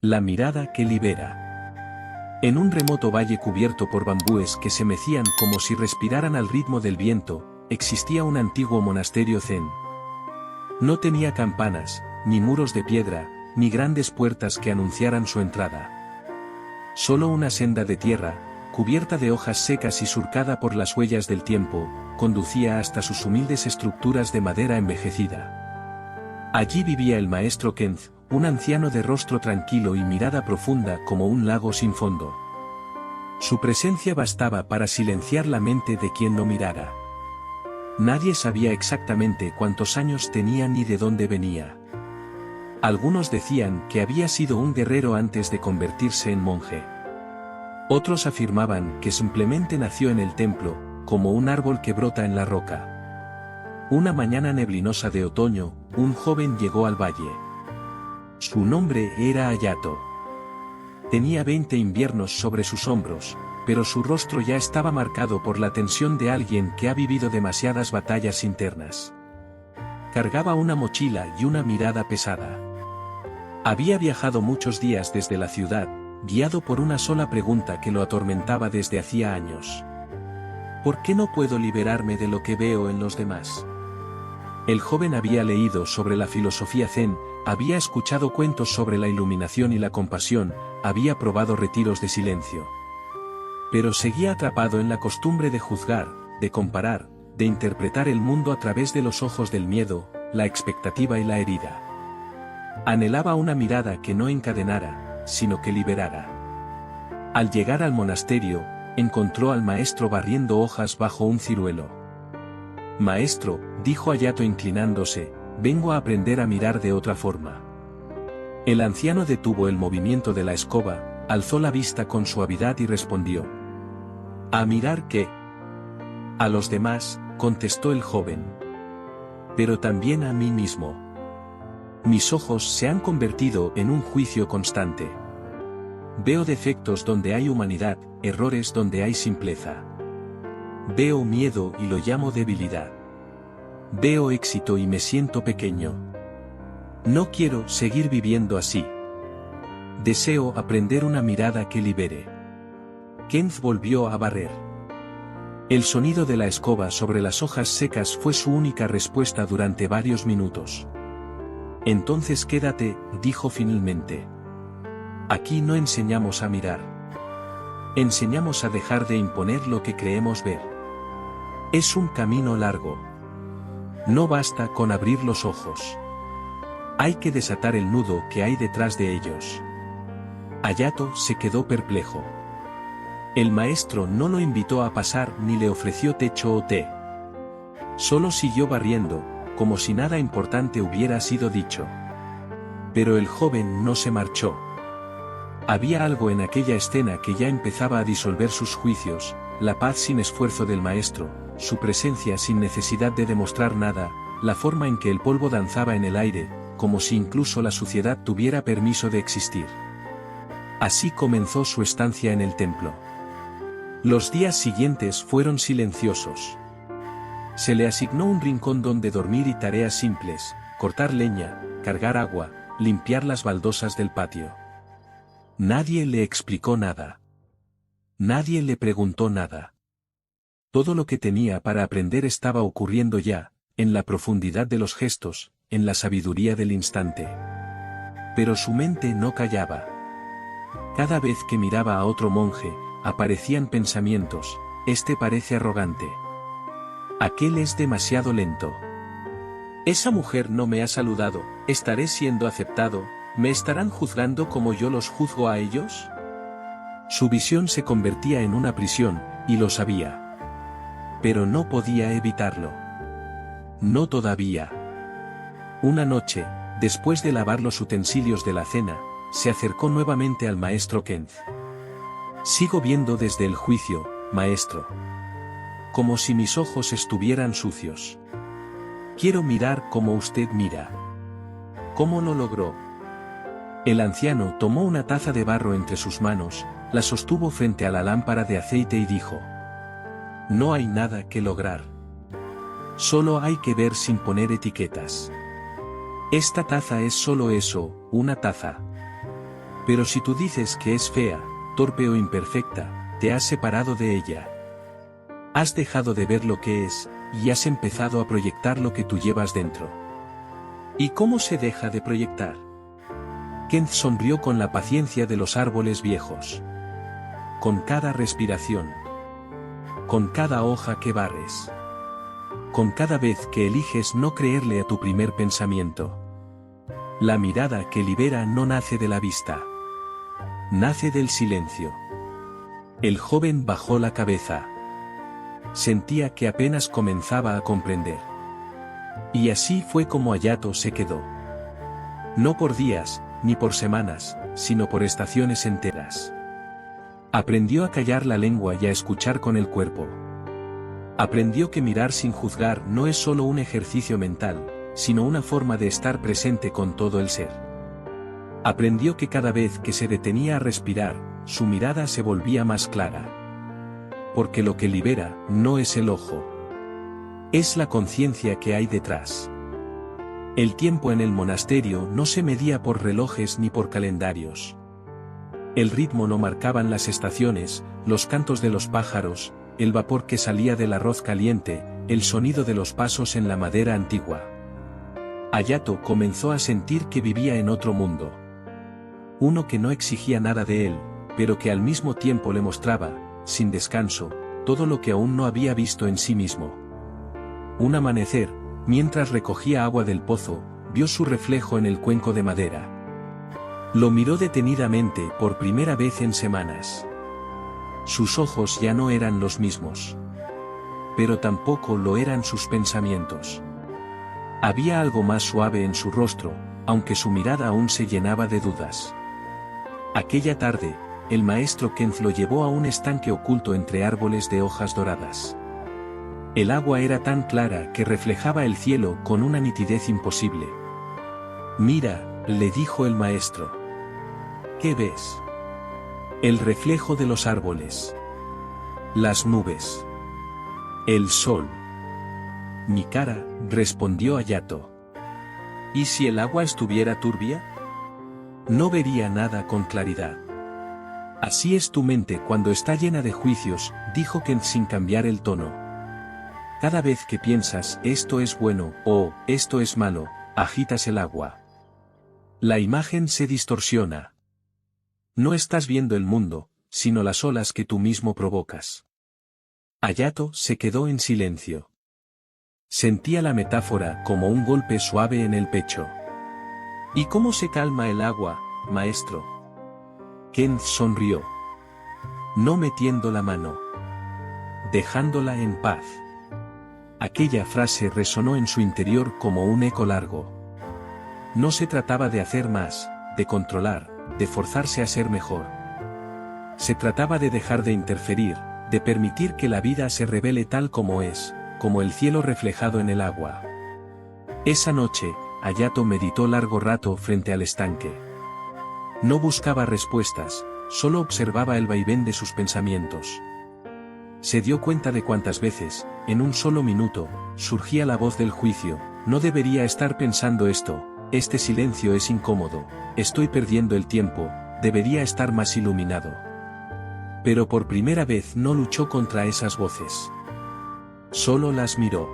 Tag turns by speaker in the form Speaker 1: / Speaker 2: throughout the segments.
Speaker 1: La mirada que libera. En un remoto valle cubierto por bambúes que se mecían como si respiraran al ritmo del viento, existía un antiguo monasterio zen. No tenía campanas, ni muros de piedra, ni grandes puertas que anunciaran su entrada. Solo una senda de tierra, cubierta de hojas secas y surcada por las huellas del tiempo, conducía hasta sus humildes estructuras de madera envejecida. Allí vivía el maestro Kenzō, un anciano de rostro tranquilo y mirada profunda como un lago sin fondo. Su presencia bastaba para silenciar la mente de quien lo mirara. Nadie sabía exactamente cuántos años tenía ni de dónde venía. Algunos decían que había sido un guerrero antes de convertirse en monje. Otros afirmaban que simplemente nació en el templo, como un árbol que brota en la roca. Una mañana neblinosa de otoño, un joven llegó al valle. Su nombre era Hayato. Tenía 20 inviernos sobre sus hombros, pero su rostro ya estaba marcado por la tensión de alguien que ha vivido demasiadas batallas internas. Cargaba una mochila y una mirada pesada. Había viajado muchos días desde la ciudad, guiado por una sola pregunta que lo atormentaba desde hacía años. ¿Por qué no puedo liberarme de lo que veo en los demás? El joven había leído sobre la filosofía zen, había escuchado cuentos sobre la iluminación y la compasión, había probado retiros de silencio. Pero seguía atrapado en la costumbre de juzgar, de comparar, de interpretar el mundo a través de los ojos del miedo, la expectativa y la herida. Anhelaba una mirada que no encadenara, sino que liberara. Al llegar al monasterio, encontró al maestro barriendo hojas bajo un ciruelo. «Maestro», dijo Hayato inclinándose, «vengo a aprender a mirar de otra forma». El anciano detuvo el movimiento de la escoba, alzó la vista con suavidad y respondió. «¿A mirar qué?» «A los demás», contestó el joven. «Pero también a mí mismo. Mis ojos se han convertido en un juicio constante. Veo defectos donde hay humanidad, errores donde hay simpleza. Veo miedo y lo llamo debilidad. Veo éxito y me siento pequeño. No quiero seguir viviendo así. Deseo aprender una mirada que libere». Kenzō volvió a barrer. El sonido de la escoba sobre las hojas secas fue su única respuesta durante varios minutos. «Entonces quédate», dijo finalmente. «Aquí no enseñamos a mirar. Enseñamos a dejar de imponer lo que creemos ver. Es un camino largo. No basta con abrir los ojos. Hay que desatar el nudo que hay detrás de ellos». Hayato se quedó perplejo. El maestro no lo invitó a pasar ni le ofreció techo o té. Solo siguió barriendo, como si nada importante hubiera sido dicho. Pero el joven no se marchó. Había algo en aquella escena que ya empezaba a disolver sus juicios, la paz sin esfuerzo del maestro, su presencia sin necesidad de demostrar nada, la forma en que el polvo danzaba en el aire, como si incluso la suciedad tuviera permiso de existir. Así comenzó su estancia en el templo. Los días siguientes fueron silenciosos. Se le asignó un rincón donde dormir y tareas simples, cortar leña, cargar agua, limpiar las baldosas del patio. Nadie le explicó nada. Nadie le preguntó nada. Todo lo que tenía para aprender estaba ocurriendo ya, en la profundidad de los gestos, en la sabiduría del instante. Pero su mente no callaba. Cada vez que miraba a otro monje, aparecían pensamientos: «Este parece arrogante. Aquel es demasiado lento. Esa mujer no me ha saludado, ¿estaré siendo aceptado? ¿Me estarán juzgando como yo los juzgo a ellos?». Su visión se convertía en una prisión, y lo sabía. Pero no podía evitarlo. No todavía. Una noche, después de lavar los utensilios de la cena, se acercó nuevamente al maestro Kenzō. «Sigo viendo desde el juicio, maestro. Como si mis ojos estuvieran sucios. Quiero mirar como usted mira». «¿Cómo lo logró?». El anciano tomó una taza de barro entre sus manos, la sostuvo frente a la lámpara de aceite y dijo: «No hay nada que lograr. Solo hay que ver sin poner etiquetas. Esta taza es solo eso, una taza. Pero si tú dices que es fea, torpe o imperfecta, te has separado de ella. Has dejado de ver lo que es, y has empezado a proyectar lo que tú llevas dentro. ¿Y cómo se deja de proyectar? Kent sonrió con la paciencia de los árboles viejos. Con cada respiración. Con cada hoja que barres. Con cada vez que eliges no creerle a tu primer pensamiento. La mirada que libera no nace de la vista. Nace del silencio. El joven bajó la cabeza. Sentía que apenas comenzaba a comprender. Y así fue como Hayato se quedó. No por días, ni por semanas, sino por estaciones enteras. Aprendió a callar la lengua y a escuchar con el cuerpo. Aprendió que mirar sin juzgar no es solo un ejercicio mental, sino una forma de estar presente con todo el ser. Aprendió que cada vez que se detenía a respirar, su mirada se volvía más clara. Porque lo que libera no es el ojo. Es la conciencia que hay detrás. El tiempo en el monasterio no se medía por relojes ni por calendarios. El ritmo lo marcaban las estaciones, los cantos de los pájaros, el vapor que salía del arroz caliente, el sonido de los pasos en la madera antigua. Hayato comenzó a sentir que vivía en otro mundo. Uno que no exigía nada de él, pero que al mismo tiempo le mostraba, sin descanso, todo lo que aún no había visto en sí mismo. Un amanecer, mientras recogía agua del pozo, vio su reflejo en el cuenco de madera. Lo miró detenidamente por primera vez en semanas. Sus ojos ya no eran los mismos. Pero tampoco lo eran sus pensamientos. Había algo más suave en su rostro, aunque su mirada aún se llenaba de dudas. Aquella tarde, el maestro Kent lo llevó a un estanque oculto entre árboles de hojas doradas. El agua era tan clara que reflejaba el cielo con una nitidez imposible. «Mira», le dijo el maestro. «¿Qué ves?» «El reflejo de los árboles. Las nubes. El sol». «Mi cara», respondió Hayato. «¿Y si el agua estuviera turbia?» «No vería nada con claridad». «Así es tu mente cuando está llena de juicios», dijo Kent sin cambiar el tono. «Cada vez que piensas esto es bueno o esto es malo, agitas el agua. La imagen se distorsiona. No estás viendo el mundo, sino las olas que tú mismo provocas». Hayato se quedó en silencio. Sentía la metáfora como un golpe suave en el pecho. «¿Y cómo se calma el agua, maestro?» Kent sonrió. «No metiendo la mano. Dejándola en paz». Aquella frase resonó en su interior como un eco largo. No se trataba de hacer más, de controlar, de forzarse a ser mejor. Se trataba de dejar de interferir, de permitir que la vida se revele tal como es, como el cielo reflejado en el agua. Esa noche, Hayato meditó largo rato frente al estanque. No buscaba respuestas, solo observaba el vaivén de sus pensamientos. Se dio cuenta de cuántas veces, en un solo minuto, surgía la voz del juicio: «No debería estar pensando esto, este silencio es incómodo, estoy perdiendo el tiempo, debería estar más iluminado». Pero por primera vez no luchó contra esas voces. Solo las miró.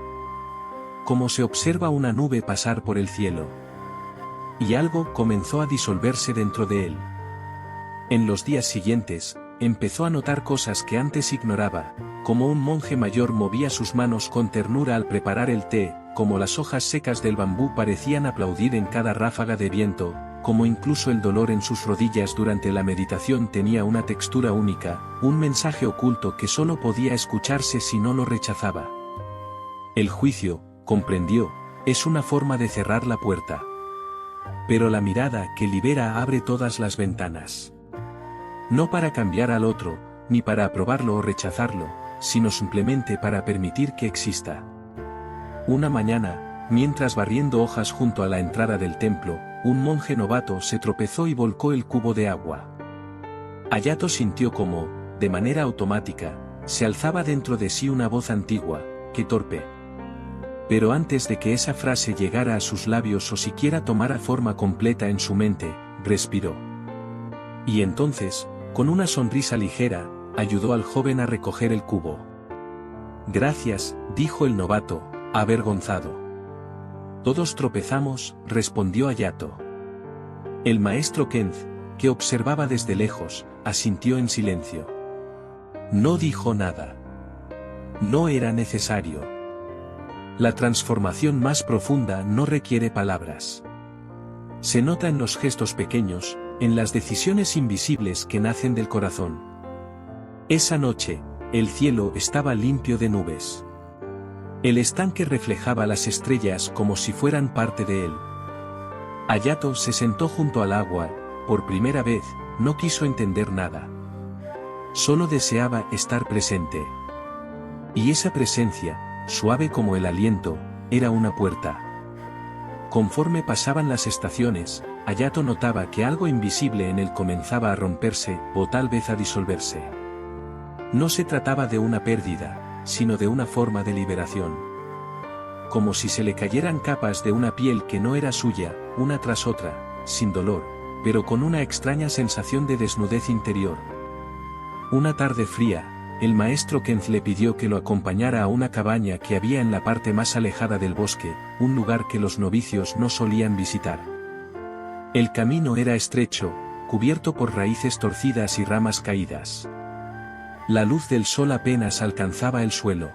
Speaker 1: Como se observa una nube pasar por el cielo. Y algo comenzó a disolverse dentro de él. En los días siguientes, empezó a notar cosas que antes ignoraba, como un monje mayor movía sus manos con ternura al preparar el té, como las hojas secas del bambú parecían aplaudir en cada ráfaga de viento, como incluso el dolor en sus rodillas durante la meditación tenía una textura única, un mensaje oculto que solo podía escucharse si no lo rechazaba. El juicio, comprendió, es una forma de cerrar la puerta. Pero la mirada que libera abre todas las ventanas. No para cambiar al otro, ni para aprobarlo o rechazarlo, sino simplemente para permitir que exista. Una mañana, mientras barriendo hojas junto a la entrada del templo, un monje novato se tropezó y volcó el cubo de agua. Hayato sintió como, de manera automática, se alzaba dentro de sí una voz antigua: «¡Qué torpe!». Pero antes de que esa frase llegara a sus labios o siquiera tomara forma completa en su mente, respiró. Y entonces, con una sonrisa ligera, ayudó al joven a recoger el cubo. Gracias, dijo el novato, avergonzado. Todos tropezamos, respondió Hayato. El maestro Kent, que observaba desde lejos, asintió en silencio. No dijo nada. No era necesario. La transformación más profunda no requiere palabras. Se nota en los gestos pequeños, en las decisiones invisibles que nacen del corazón. Esa noche, el cielo estaba limpio de nubes. El estanque reflejaba las estrellas como si fueran parte de él. Hayato se sentó junto al agua, por primera vez, no quiso entender nada. Solo deseaba estar presente. Y esa presencia, suave como el aliento, era una puerta. Conforme pasaban las estaciones, Hayato notaba que algo invisible en él comenzaba a romperse, o tal vez a disolverse. No se trataba de una pérdida, sino de una forma de liberación. Como si se le cayeran capas de una piel que no era suya, una tras otra, sin dolor, pero con una extraña sensación de desnudez interior. Una tarde fría, el maestro Kent le pidió que lo acompañara a una cabaña que había en la parte más alejada del bosque, un lugar que los novicios no solían visitar. El camino era estrecho, cubierto por raíces torcidas y ramas caídas. La luz del sol apenas alcanzaba el suelo.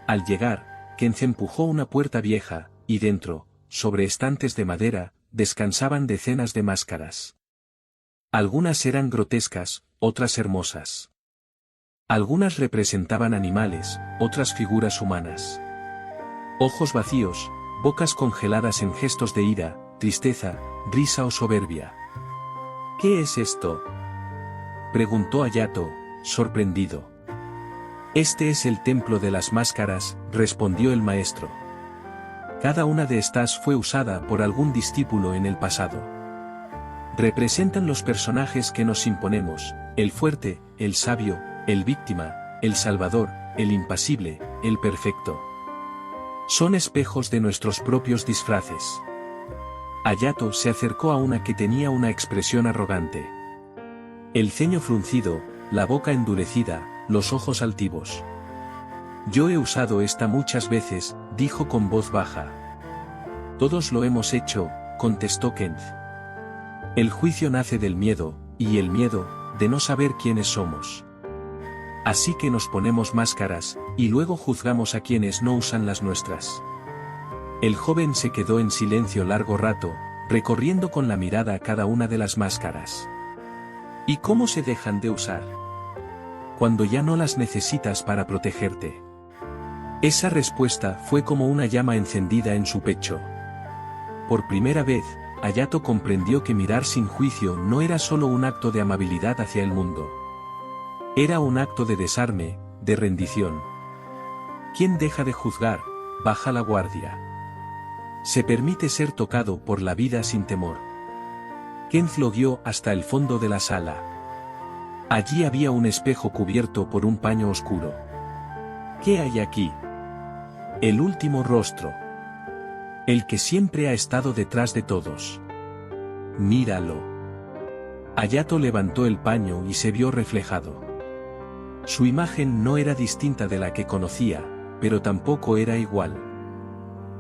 Speaker 1: Al llegar, Kent empujó una puerta vieja, y dentro, sobre estantes de madera, descansaban decenas de máscaras. Algunas eran grotescas, otras hermosas. Algunas representaban animales, otras figuras humanas. Ojos vacíos, bocas congeladas en gestos de ira, tristeza, risa o soberbia. ¿Qué es esto?, preguntó Hayato, sorprendido. Este es el templo de las máscaras, respondió el maestro. Cada una de estas fue usada por algún discípulo en el pasado. Representan los personajes que nos imponemos, el fuerte, el sabio, el víctima, el salvador, el impasible, el perfecto. Son espejos de nuestros propios disfraces. Hayato se acercó a una que tenía una expresión arrogante. El ceño fruncido, la boca endurecida, los ojos altivos. Yo he usado esta muchas veces, dijo con voz baja. Todos lo hemos hecho, contestó Kent. El juicio nace del miedo, y el miedo, de no saber quiénes somos. Así que nos ponemos máscaras, y luego juzgamos a quienes no usan las nuestras. El joven se quedó en silencio largo rato, recorriendo con la mirada cada una de las máscaras. ¿Y cómo se dejan de usar? Cuando ya no las necesitas para protegerte. Esa respuesta fue como una llama encendida en su pecho. Por primera vez, Hayato comprendió que mirar sin juicio no era solo un acto de amabilidad hacia el mundo. Era un acto de desarme, de rendición. Quien deja de juzgar, baja la guardia. Se permite ser tocado por la vida sin temor. Kent lo guió hasta el fondo de la sala. Allí había un espejo cubierto por un paño oscuro. ¿Qué hay aquí? El último rostro. El que siempre ha estado detrás de todos. Míralo. Hayato levantó el paño y se vio reflejado. Su imagen no era distinta de la que conocía, pero tampoco era igual.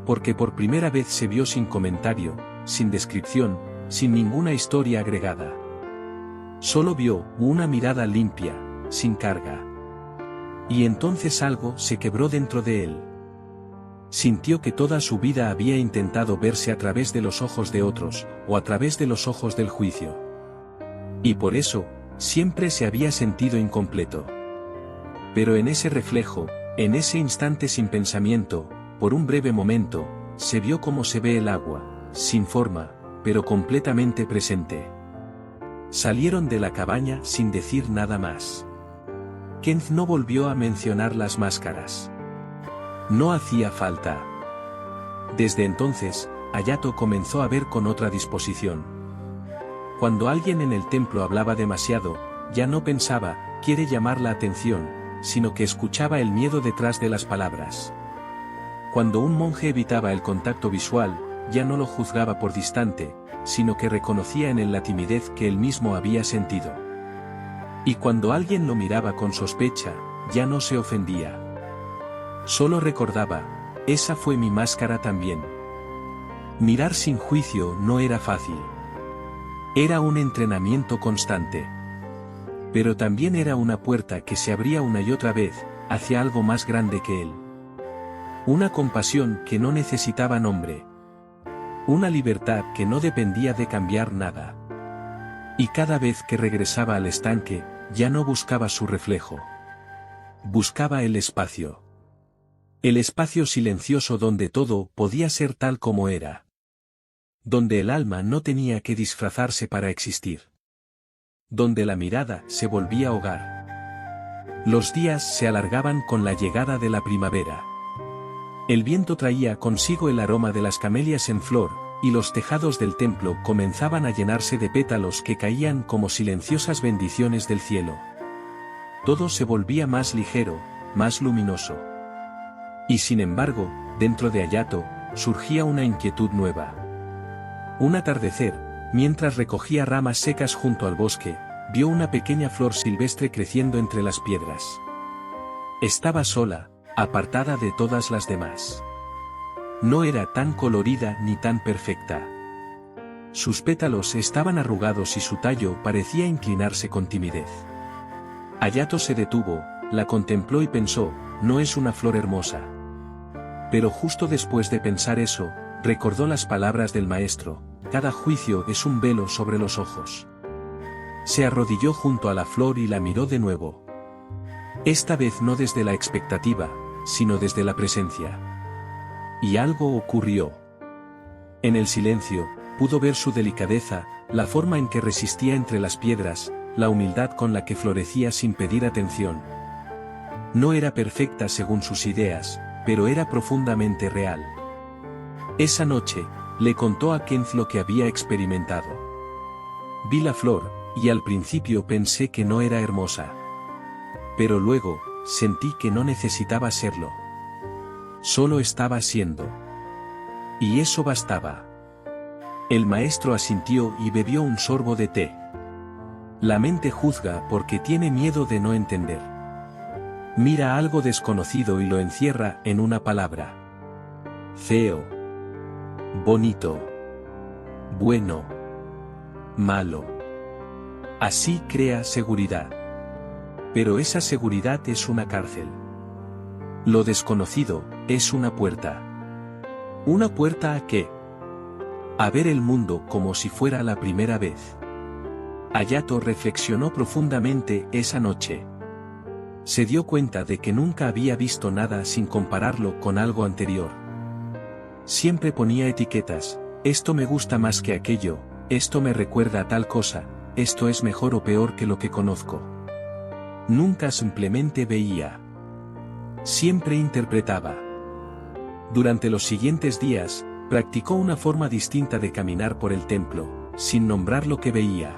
Speaker 1: Porque por primera vez se vio sin comentario, sin descripción, sin ninguna historia agregada. Solo vio una mirada limpia, sin carga. Y entonces algo se quebró dentro de él. Sintió que toda su vida había intentado verse a través de los ojos de otros, o a través de los ojos del juicio. Y por eso, siempre se había sentido incompleto. Pero en ese reflejo, en ese instante sin pensamiento, por un breve momento, se vio como se ve el agua, sin forma, pero completamente presente. Salieron de la cabaña sin decir nada más. Kent no volvió a mencionar las máscaras. No hacía falta. Desde entonces, Hayato comenzó a ver con otra disposición. Cuando alguien en el templo hablaba demasiado, ya no pensaba, quiere llamar la atención, sino que escuchaba el miedo detrás de las palabras. Cuando un monje evitaba el contacto visual, ya no lo juzgaba por distante, sino que reconocía en él la timidez que él mismo había sentido. Y cuando alguien lo miraba con sospecha, ya no se ofendía. Solo recordaba, esa fue mi máscara también. Mirar sin juicio no era fácil. Era un entrenamiento constante. Pero también era una puerta que se abría una y otra vez, hacia algo más grande que él. Una compasión que no necesitaba nombre. Una libertad que no dependía de cambiar nada. Y cada vez que regresaba al estanque, ya no buscaba su reflejo. Buscaba el espacio. El espacio silencioso donde todo podía ser tal como era. Donde el alma no tenía que disfrazarse para existir. Donde la mirada se volvía hogar. Los días se alargaban con la llegada de la primavera. El viento traía consigo el aroma de las camelias en flor, y los tejados del templo comenzaban a llenarse de pétalos que caían como silenciosas bendiciones del cielo. Todo se volvía más ligero, más luminoso. Y sin embargo, dentro de Hayato, surgía una inquietud nueva. Un atardecer, mientras recogía ramas secas junto al bosque, vio una pequeña flor silvestre creciendo entre las piedras. Estaba sola, apartada de todas las demás. No era tan colorida ni tan perfecta. Sus pétalos estaban arrugados y su tallo parecía inclinarse con timidez. Hayato se detuvo, la contempló y pensó, no es una flor hermosa. Pero justo después de pensar eso, recordó las palabras del maestro, cada juicio es un velo sobre los ojos. Se arrodilló junto a la flor y la miró de nuevo. Esta vez no desde la expectativa, sino desde la presencia. Y algo ocurrió. En el silencio, pudo ver su delicadeza, la forma en que resistía entre las piedras, la humildad con la que florecía sin pedir atención. No era perfecta según sus ideas, pero era profundamente real. Esa noche, le contó a Kent lo que había experimentado. Vi la flor, y al principio pensé que no era hermosa. Pero luego, sentí que no necesitaba serlo. Solo estaba siendo. Y eso bastaba. El maestro asintió y bebió un sorbo de té. La mente juzga porque tiene miedo de no entender. Mira algo desconocido y lo encierra en una palabra. Feo. Bonito. Bueno. Malo. Así crea seguridad. Pero esa seguridad es una cárcel. Lo desconocido es una puerta. ¿Una puerta a qué? A ver el mundo como si fuera la primera vez. Hayato reflexionó profundamente esa noche. Se dio cuenta de que nunca había visto nada sin compararlo con algo anterior. Siempre ponía etiquetas, esto me gusta más que aquello, esto me recuerda a tal cosa, esto es mejor o peor que lo que conozco. Nunca simplemente veía. Siempre interpretaba. Durante los siguientes días, practicó una forma distinta de caminar por el templo, sin nombrar lo que veía.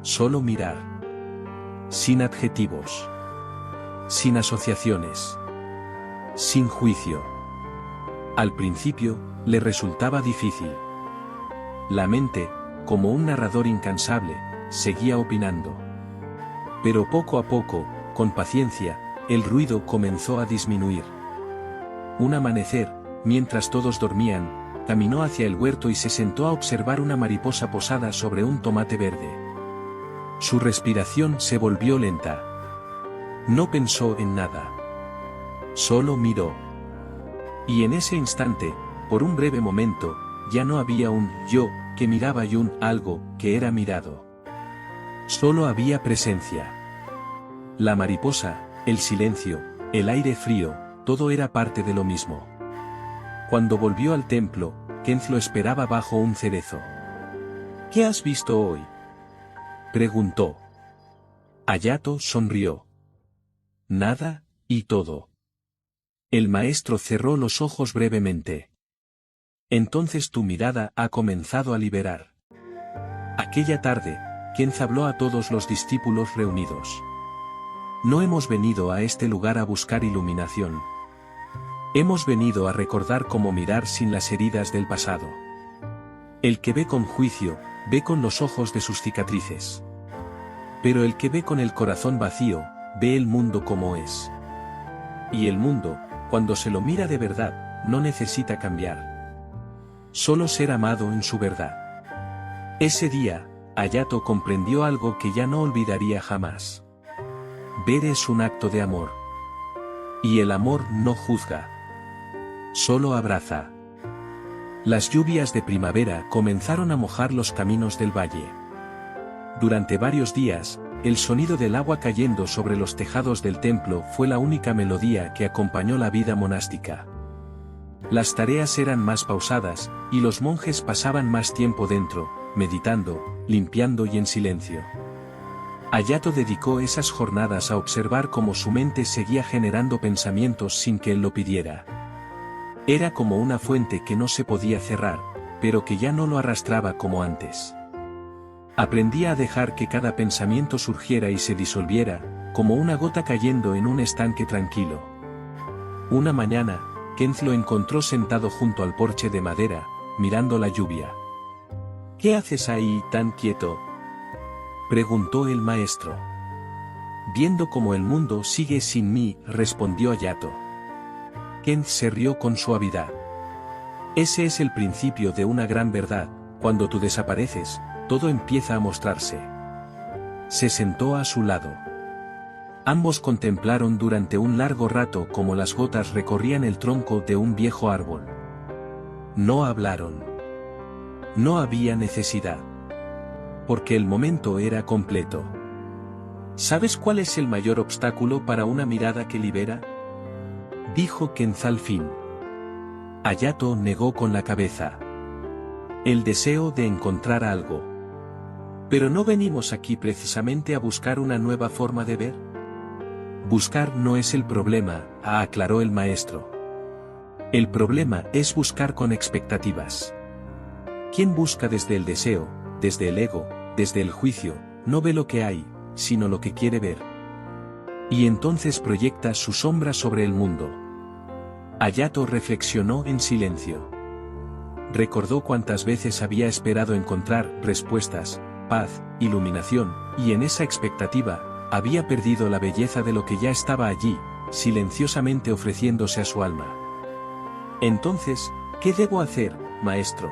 Speaker 1: Solo mirar. Sin adjetivos. Sin asociaciones. Sin juicio. Al principio, le resultaba difícil. La mente, como un narrador incansable, seguía opinando. Pero poco a poco, con paciencia, el ruido comenzó a disminuir. Un amanecer, mientras todos dormían, caminó hacia el huerto y se sentó a observar una mariposa posada sobre un tomate verde. Su respiración se volvió lenta. No pensó en nada. Solo miró. Y en ese instante, por un breve momento, ya no había un yo que miraba y un algo que era mirado. Solo había presencia. La mariposa, el silencio, el aire frío, todo era parte de lo mismo. Cuando volvió al templo, Kent lo esperaba bajo un cerezo. ¿Qué has visto hoy?, preguntó. Hayato sonrió. Nada, y todo. El maestro cerró los ojos brevemente. Entonces tu mirada ha comenzado a liberar. Aquella tarde, Kent habló a todos los discípulos reunidos. No hemos venido a este lugar a buscar iluminación. Hemos venido a recordar cómo mirar sin las heridas del pasado. El que ve con juicio, ve con los ojos de sus cicatrices. Pero el que ve con el corazón vacío, ve el mundo como es. Y el mundo, cuando se lo mira de verdad, no necesita cambiar. Solo ser amado en su verdad. Ese día, Hayato comprendió algo que ya no olvidaría jamás. Ver es un acto de amor. Y el amor no juzga. Solo abraza. Las lluvias de primavera comenzaron a mojar los caminos del valle. Durante varios días, el sonido del agua cayendo sobre los tejados del templo fue la única melodía que acompañó la vida monástica. Las tareas eran más pausadas, y los monjes pasaban más tiempo dentro, meditando, limpiando y en silencio. Hayato dedicó esas jornadas a observar cómo su mente seguía generando pensamientos sin que él lo pidiera. Era como una fuente que no se podía cerrar, pero que ya no lo arrastraba como antes. Aprendía a dejar que cada pensamiento surgiera y se disolviera, como una gota cayendo en un estanque tranquilo. Una mañana, Kenz lo encontró sentado junto al porche de madera, mirando la lluvia. «¿Qué haces ahí tan quieto?», preguntó el maestro. «Viendo cómo el mundo sigue sin mí», respondió Hayato. Kenz se rió con suavidad. «Ese es el principio de una gran verdad, cuando tú desapareces, todo empieza a mostrarse». Se sentó a su lado. Ambos contemplaron durante un largo rato cómo las gotas recorrían el tronco de un viejo árbol. No hablaron. No había necesidad. Porque el momento era completo. «¿Sabes cuál es el mayor obstáculo para una mirada que libera?», dijo Kenz al fin. Hayato negó con la cabeza. «El deseo de encontrar algo». «Pero no venimos aquí precisamente a buscar una nueva forma de ver». «Buscar no es el problema», aclaró el maestro. «El problema es buscar con expectativas. Quien busca desde el deseo, desde el ego, desde el juicio, no ve lo que hay, sino lo que quiere ver. Y entonces proyecta su sombra sobre el mundo». Hayato reflexionó en silencio. Recordó cuántas veces había esperado encontrar respuestas, paz, iluminación, y en esa expectativa, había perdido la belleza de lo que ya estaba allí, silenciosamente ofreciéndose a su alma. «Entonces, ¿qué debo hacer, maestro?».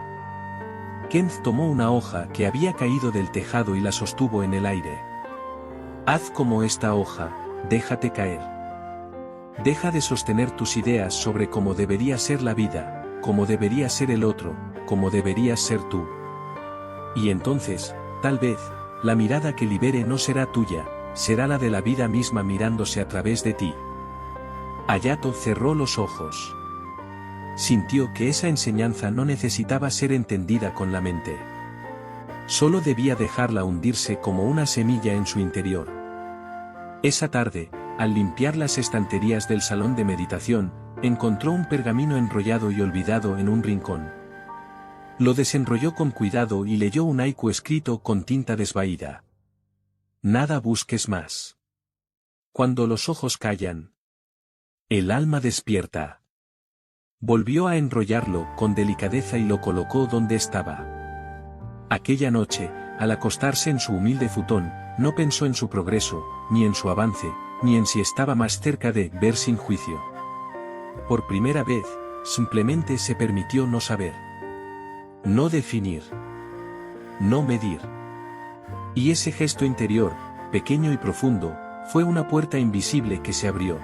Speaker 1: Kenz tomó una hoja que había caído del tejado y la sostuvo en el aire. «Haz como esta hoja, déjate caer. Deja de sostener tus ideas sobre cómo debería ser la vida, cómo debería ser el otro, cómo deberías ser tú. Y entonces, tal vez, la mirada que libere no será tuya, será la de la vida misma mirándose a través de ti». Hayato cerró los ojos. Sintió que esa enseñanza no necesitaba ser entendida con la mente. Solo debía dejarla hundirse como una semilla en su interior. Esa tarde, al limpiar las estanterías del salón de meditación, encontró un pergamino enrollado y olvidado en un rincón. Lo desenrolló con cuidado y leyó un haiku escrito con tinta desvaída. «Nada busques más. Cuando los ojos callan, el alma despierta». Volvió a enrollarlo con delicadeza y lo colocó donde estaba. Aquella noche, al acostarse en su humilde futón, no pensó en su progreso, ni en su avance, ni en si estaba más cerca de ver sin juicio. Por primera vez, simplemente se permitió no saber. No definir. No medir. Y ese gesto interior, pequeño y profundo, fue una puerta invisible que se abrió.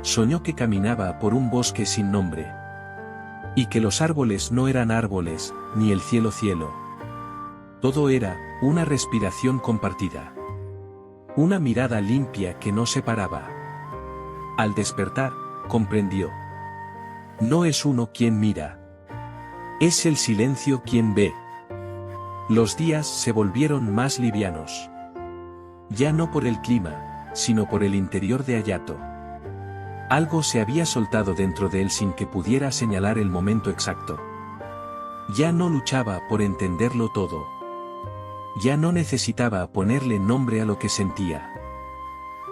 Speaker 1: Soñó que caminaba por un bosque sin nombre. Y que los árboles no eran árboles, ni el cielo cielo. Todo era una respiración compartida. Una mirada limpia que no separaba. Al despertar, comprendió. No es uno quien mira. Es el silencio quien ve. Los días se volvieron más livianos. Ya no por el clima, sino por el interior de Hayato. Algo se había soltado dentro de él sin que pudiera señalar el momento exacto. Ya no luchaba por entenderlo todo. Ya no necesitaba ponerle nombre a lo que sentía.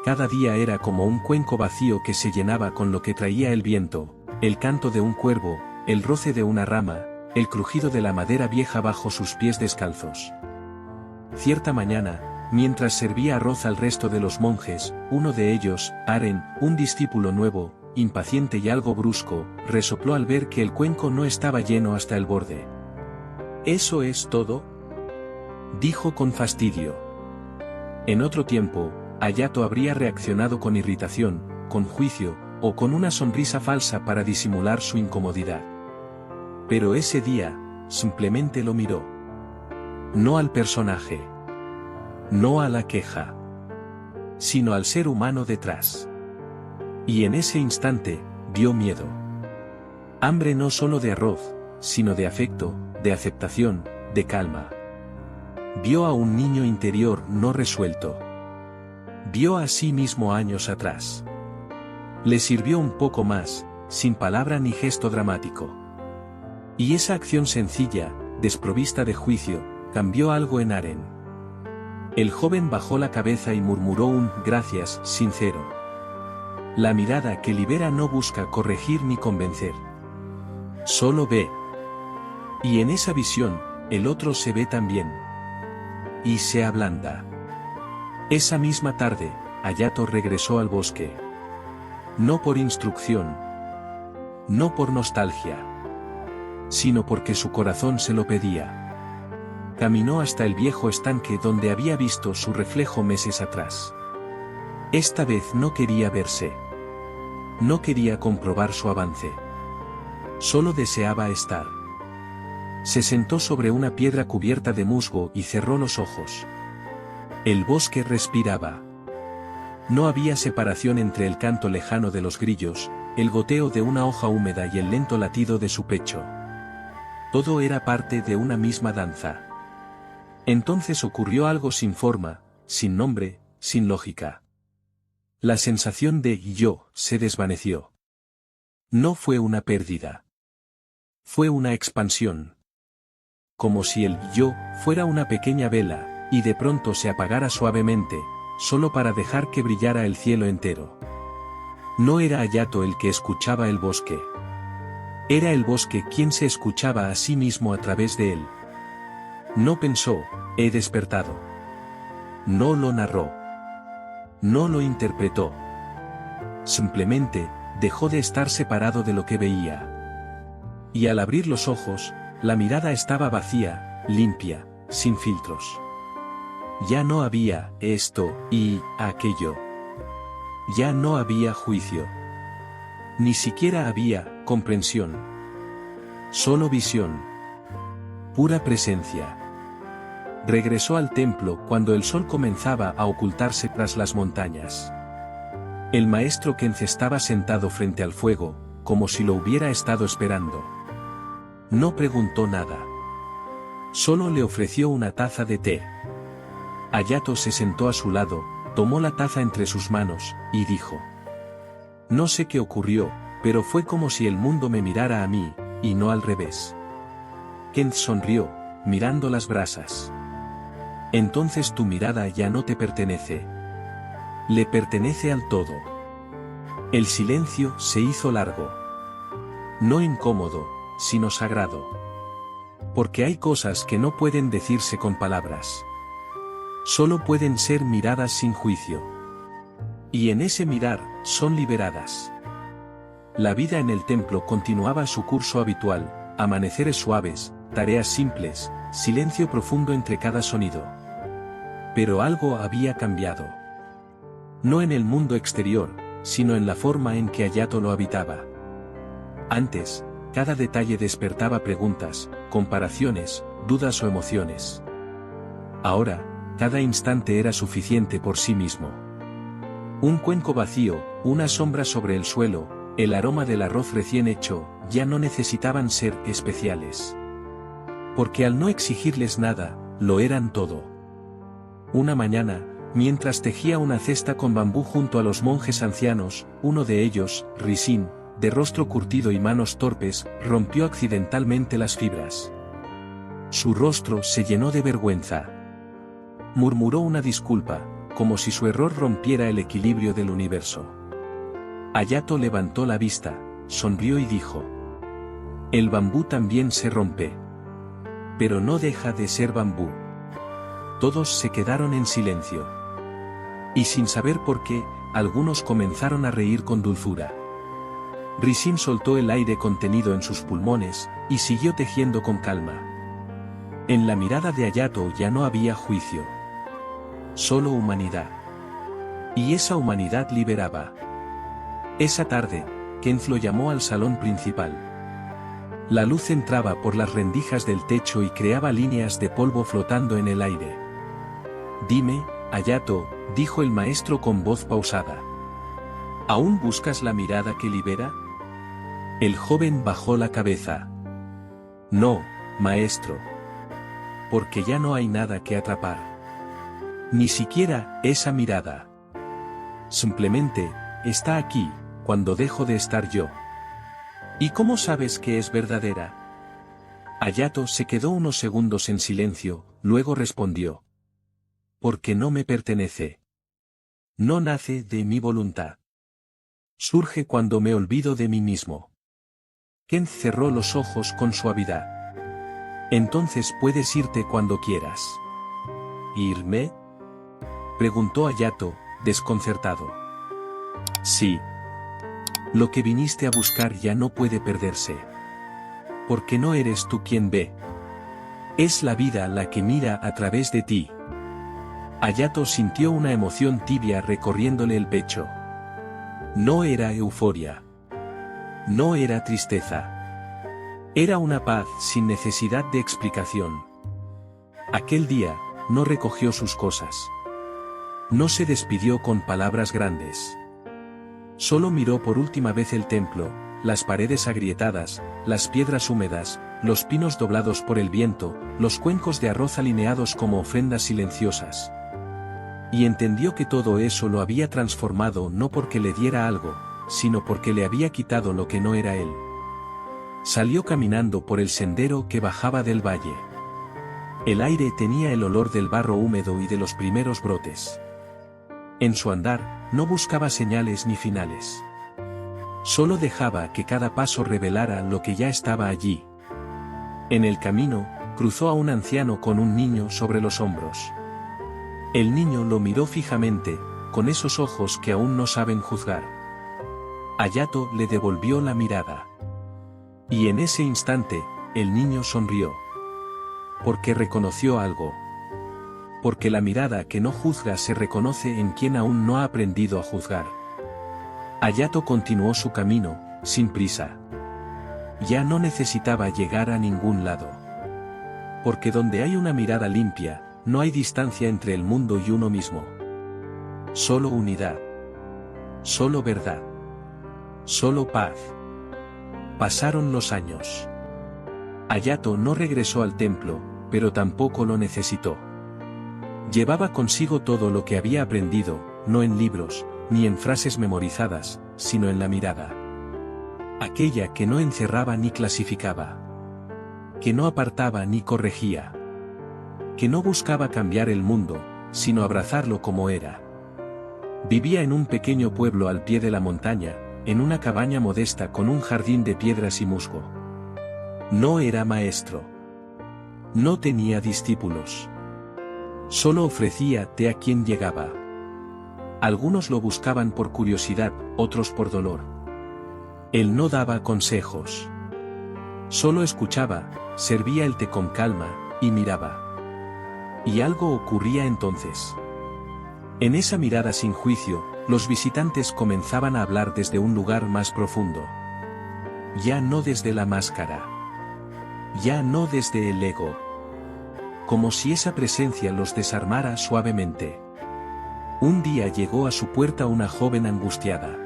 Speaker 1: cada día era como un cuenco vacío que se llenaba con lo que traía el viento, el canto de un cuervo, el roce de una rama, el crujido de la madera vieja bajo sus pies descalzos. Cierta mañana, mientras servía arroz al resto de los monjes, uno de ellos, Aren, un discípulo nuevo, impaciente y algo brusco, resopló al ver que el cuenco no estaba lleno hasta el borde. ¿Eso es todo?, dijo con fastidio. En otro tiempo, Hayato habría reaccionado con irritación, con juicio, o con una sonrisa falsa para disimular su incomodidad. Pero ese día, simplemente lo miró. No al personaje. No a la queja. Sino al ser humano detrás. Y en ese instante, vio miedo. Hambre no solo de arroz, sino de afecto, de aceptación, de calma. Vio a un niño interior no resuelto. Vio a sí mismo años atrás. Le sirvió un poco más, sin palabra ni gesto dramático. Y esa acción sencilla, desprovista de juicio, cambió algo en Aren. El joven bajó la cabeza y murmuró un «gracias» sincero. La mirada que libera no busca corregir ni convencer. Solo ve. Y en esa visión, el otro se ve también. Y se ablanda. Esa misma tarde, Hayato regresó al bosque. No por instrucción. No por nostalgia. Sino porque su corazón se lo pedía. Caminó hasta el viejo estanque donde había visto su reflejo meses atrás. Esta vez no quería verse. No quería comprobar su avance. Solo deseaba estar. Se sentó sobre una piedra cubierta de musgo y cerró los ojos. El bosque respiraba. No había separación entre el canto lejano de los grillos, el goteo de una hoja húmeda y el lento latido de su pecho. Todo era parte de una misma danza. Entonces ocurrió algo sin forma, sin nombre, sin lógica. La sensación de yo se desvaneció. No fue una pérdida. Fue una expansión. Como si el yo fuera una pequeña vela, y de pronto se apagara suavemente, solo para dejar que brillara el cielo entero. No era Hayato el que escuchaba el bosque. Era el bosque quien se escuchaba a sí mismo a través de él. No pensó, he despertado. No lo narró. No lo interpretó. Simplemente, dejó de estar separado de lo que veía. Y al abrir los ojos, la mirada estaba vacía, limpia, sin filtros. Ya no había esto y aquello. Ya no había juicio. Ni siquiera había comprensión. Solo visión. Pura presencia. Regresó al templo cuando el sol comenzaba a ocultarse tras las montañas. El maestro Kenzé estaba sentado frente al fuego, como si lo hubiera estado esperando. No preguntó nada. Solo le ofreció una taza de té. Hayato se sentó a su lado, tomó la taza entre sus manos, y dijo: no sé qué ocurrió, pero fue como si el mundo me mirara a mí, y no al revés. Kenzé sonrió, mirando las brasas. Entonces tu mirada ya no te pertenece. Le pertenece al todo. El silencio se hizo largo. No incómodo, sino sagrado. Porque hay cosas que no pueden decirse con palabras. Solo pueden ser miradas sin juicio. Y en ese mirar, son liberadas. La vida en el templo continuaba su curso habitual, amaneceres suaves, tareas simples, silencio profundo entre cada sonido. Pero algo había cambiado. No en el mundo exterior, sino en la forma en que Hayato lo habitaba. Antes, cada detalle despertaba preguntas, comparaciones, dudas o emociones. Ahora, cada instante era suficiente por sí mismo. Un cuenco vacío, una sombra sobre el suelo, el aroma del arroz recién hecho, ya no necesitaban ser especiales. Porque al no exigirles nada, lo eran todo. Una mañana, mientras tejía una cesta con bambú junto a los monjes ancianos, uno de ellos, Risin, de rostro curtido y manos torpes, rompió accidentalmente las fibras. Su rostro se llenó de vergüenza. Murmuró una disculpa, como si su error rompiera el equilibrio del universo. Hayato levantó la vista, sonrió y dijo: el bambú también se rompe. Pero no deja de ser bambú. Todos se quedaron en silencio. Y sin saber por qué, algunos comenzaron a reír con dulzura. Rishin soltó el aire contenido en sus pulmones, y siguió tejiendo con calma. En la mirada de Hayato ya no había juicio. Solo humanidad. Y esa humanidad liberaba. Esa tarde, Kenzlo llamó al salón principal. La luz entraba por las rendijas del techo y creaba líneas de polvo flotando en el aire. Dime, Hayato, dijo el maestro con voz pausada. ¿Aún buscas la mirada que libera? El joven bajó la cabeza. No, maestro. Porque ya no hay nada que atrapar. Ni siquiera esa mirada. Simplemente, está aquí, cuando dejo de estar yo. ¿Y cómo sabes que es verdadera? Hayato se quedó unos segundos en silencio, luego respondió. Porque no me pertenece. No nace de mi voluntad. Surge cuando me olvido de mí mismo. Ken cerró los ojos con suavidad. Entonces puedes irte cuando quieras. ¿Irme? Preguntó Hayato, desconcertado. Sí. Lo que viniste a buscar ya no puede perderse. Porque no eres tú quien ve. Es la vida la que mira a través de ti. Hayato sintió una emoción tibia recorriéndole el pecho. No era euforia. No era tristeza. Era una paz sin necesidad de explicación. Aquel día, no recogió sus cosas. No se despidió con palabras grandes. Solo miró por última vez el templo, las paredes agrietadas, las piedras húmedas, los pinos doblados por el viento, los cuencos de arroz alineados como ofrendas silenciosas. Y entendió que todo eso lo había transformado no porque le diera algo, sino porque le había quitado lo que no era él. Salió caminando por el sendero que bajaba del valle. El aire tenía el olor del barro húmedo y de los primeros brotes. En su andar, no buscaba señales ni finales. Solo dejaba que cada paso revelara lo que ya estaba allí. En el camino, cruzó a un anciano con un niño sobre los hombros. El niño lo miró fijamente, con esos ojos que aún no saben juzgar. Hayato le devolvió la mirada. Y en ese instante, el niño sonrió. Porque reconoció algo. Porque la mirada que no juzga se reconoce en quien aún no ha aprendido a juzgar. Hayato continuó su camino, sin prisa. Ya no necesitaba llegar a ningún lado. Porque donde hay una mirada limpia, no hay distancia entre el mundo y uno mismo. Solo unidad. Solo verdad. Solo paz. Pasaron los años. Hayato no regresó al templo, pero tampoco lo necesitó. Llevaba consigo todo lo que había aprendido, no en libros, ni en frases memorizadas, sino en la mirada. Aquella que no encerraba ni clasificaba. Que no apartaba ni corregía. Que no buscaba cambiar el mundo, sino abrazarlo como era. Vivía en un pequeño pueblo al pie de la montaña, en una cabaña modesta con un jardín de piedras y musgo. No era maestro. No tenía discípulos. Solo ofrecía té a quien llegaba. Algunos lo buscaban por curiosidad, otros por dolor. Él no daba consejos. Solo escuchaba, servía el té con calma, y miraba. Y algo ocurría entonces. En esa mirada sin juicio, los visitantes comenzaban a hablar desde un lugar más profundo. Ya no desde la máscara. Ya no desde el ego. Como si esa presencia los desarmara suavemente. Un día llegó a su puerta una joven angustiada.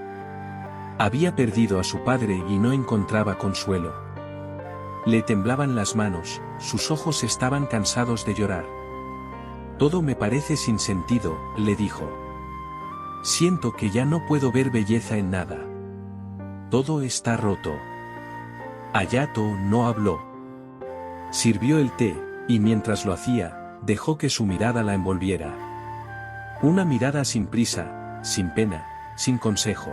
Speaker 1: Había perdido a su padre y no encontraba consuelo. Le temblaban las manos, sus ojos estaban cansados de llorar. Todo me parece sin sentido, le dijo. Siento que ya no puedo ver belleza en nada. Todo está roto. Hayato no habló. Sirvió el té, y mientras lo hacía, dejó que su mirada la envolviera. Una mirada sin prisa, sin pena, sin consejo.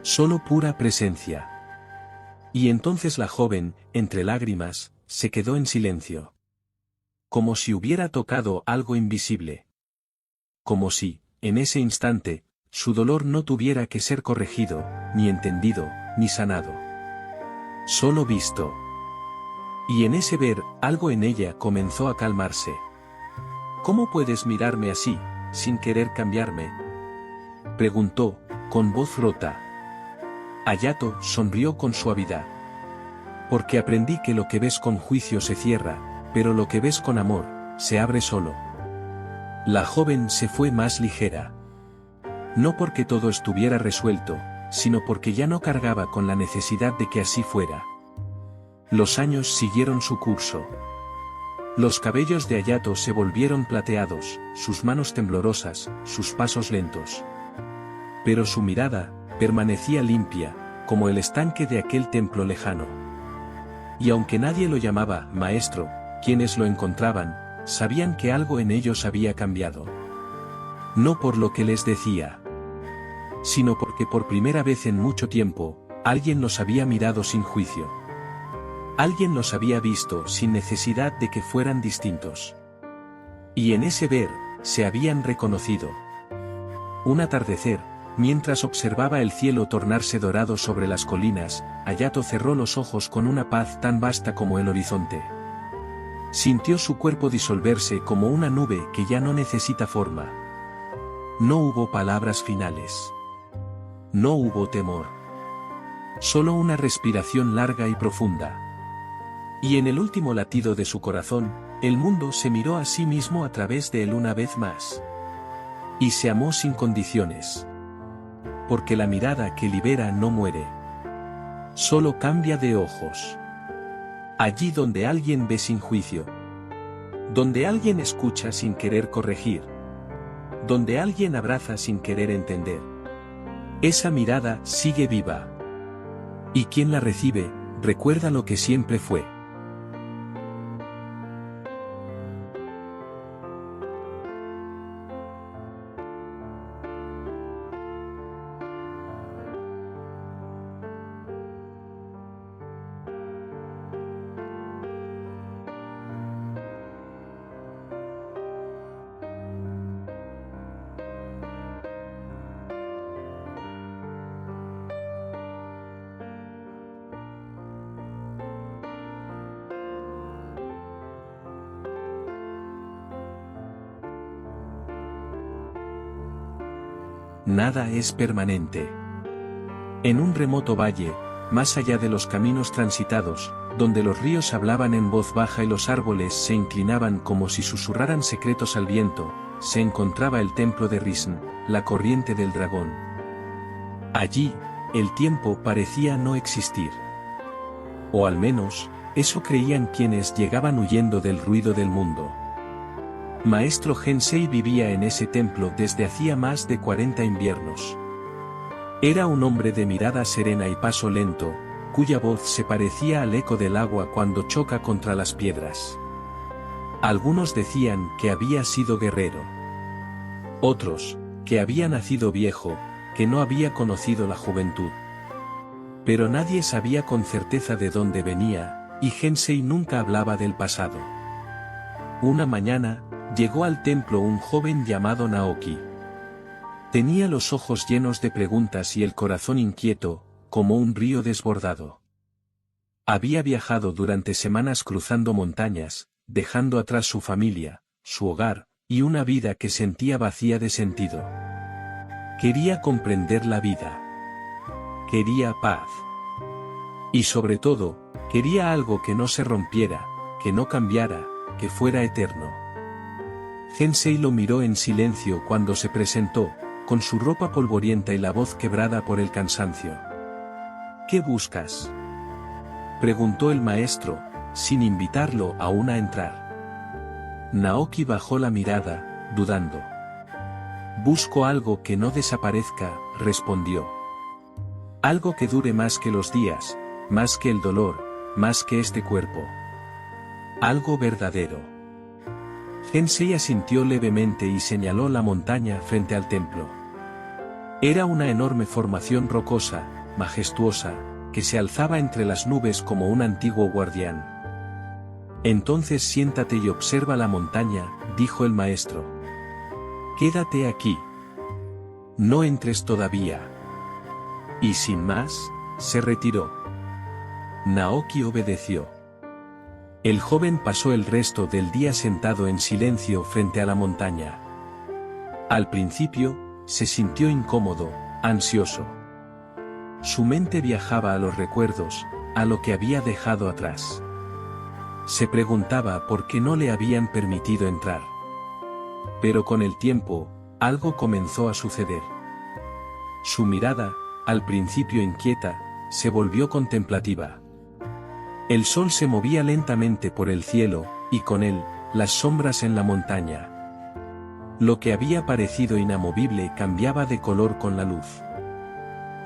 Speaker 1: Solo pura presencia. Y entonces la joven, entre lágrimas, se quedó en silencio. Como si hubiera tocado algo invisible. Como si, en ese instante, su dolor no tuviera que ser corregido, ni entendido, ni sanado. Solo visto. Y en ese ver, algo en ella comenzó a calmarse. ¿Cómo puedes mirarme así, sin querer cambiarme?, preguntó, con voz rota. Hayato sonrió con suavidad. Porque aprendí que lo que ves con juicio se cierra, pero lo que ves con amor, se abre solo. La joven se fue más ligera. No porque todo estuviera resuelto, sino porque ya no cargaba con la necesidad de que así fuera. Los años siguieron su curso. Los cabellos de Hayato se volvieron plateados, sus manos temblorosas, sus pasos lentos. Pero su mirada, permanecía limpia, como el estanque de aquel templo lejano. Y aunque nadie lo llamaba maestro, quienes lo encontraban, sabían que algo en ellos había cambiado. No por lo que les decía, sino porque por primera vez en mucho tiempo, alguien los había mirado sin juicio. Alguien los había visto sin necesidad de que fueran distintos. Y en ese ver, se habían reconocido. Un atardecer, mientras observaba el cielo tornarse dorado sobre las colinas, Hayato cerró los ojos con una paz tan vasta como el horizonte. Sintió su cuerpo disolverse como una nube que ya no necesita forma. No hubo palabras finales. No hubo temor. Solo una respiración larga y profunda. Y en el último latido de su corazón, el mundo se miró a sí mismo a través de él una vez más. Y se amó sin condiciones. Porque la mirada que libera no muere. Solo cambia de ojos. Allí donde alguien ve sin juicio. Donde alguien escucha sin querer corregir. Donde alguien abraza sin querer entender. Esa mirada sigue viva. Y quien la recibe, recuerda lo que siempre fue. Nada es permanente. En un remoto valle, más allá de los caminos transitados, donde los ríos hablaban en voz baja y los árboles se inclinaban como si susurraran secretos al viento, se encontraba el templo de Rissn, la corriente del dragón. Allí, el tiempo parecía no existir. O al menos, eso creían quienes llegaban huyendo del ruido del mundo. Maestro Hensei vivía en ese templo desde hacía más de 40 inviernos. Era un hombre de mirada serena y paso lento, cuya voz se parecía al eco del agua cuando choca contra las piedras. Algunos decían que había sido guerrero. Otros, que había nacido viejo, que no había conocido la juventud. Pero nadie sabía con certeza de dónde venía, y Hensei nunca hablaba del pasado. Una mañana, llegó al templo un joven llamado Naoki. Tenía los ojos llenos de preguntas y el corazón inquieto, como un río desbordado. Había viajado durante semanas cruzando montañas, dejando atrás su familia, su hogar, y una vida que sentía vacía de sentido. Quería comprender la vida. Quería paz. Y sobre todo, quería algo que no se rompiera, que no cambiara, que fuera eterno. Hensei lo miró en silencio cuando se presentó, con su ropa polvorienta y la voz quebrada por el cansancio. ¿Qué buscas?, preguntó el maestro, sin invitarlo aún a entrar. Naoki bajó la mirada, dudando. Busco algo que no desaparezca, respondió. Algo que dure más que los días, más que el dolor, más que este cuerpo. Algo verdadero. Gensei asintió levemente y señaló la montaña frente al templo. Era una enorme formación rocosa, majestuosa, que se alzaba entre las nubes como un antiguo guardián. Entonces siéntate y observa la montaña, dijo el maestro. Quédate aquí. No entres todavía. Y sin más, se retiró. Naoki obedeció. El joven pasó el resto del día sentado en silencio frente a la montaña. Al principio, se sintió incómodo, ansioso. Su mente viajaba a los recuerdos, a lo que había dejado atrás. Se preguntaba por qué no le habían permitido entrar. Pero con el tiempo, algo comenzó a suceder. Su mirada, al principio inquieta, se volvió contemplativa. El sol se movía lentamente por el cielo, y con él, las sombras en la montaña. Lo que había parecido inamovible cambiaba de color con la luz.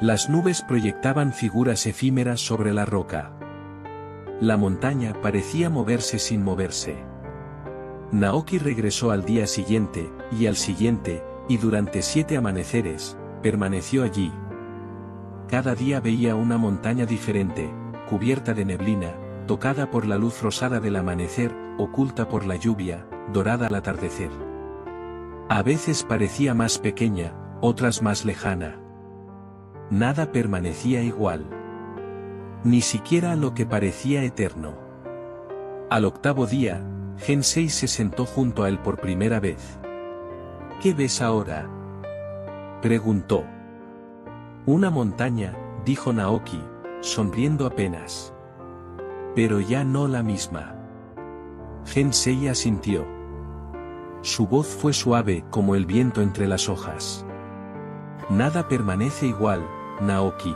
Speaker 1: Las nubes proyectaban figuras efímeras sobre la roca. La montaña parecía moverse sin moverse. Naoki regresó al día siguiente, y al siguiente, y durante 7 amaneceres, permaneció allí. Cada día veía una montaña diferente, cubierta de neblina, tocada por la luz rosada del amanecer, oculta por la lluvia, dorada al atardecer. A veces parecía más pequeña, otras más lejana. Nada permanecía igual. Ni siquiera lo que parecía eterno. Al 8º día, Gensei se sentó junto a él por primera vez. ¿Qué ves ahora?, preguntó. Una montaña, dijo Naoki, sonriendo apenas. Pero ya no la misma. Gensei asintió. Su voz fue suave como el viento entre las hojas. Nada permanece igual, Naoki.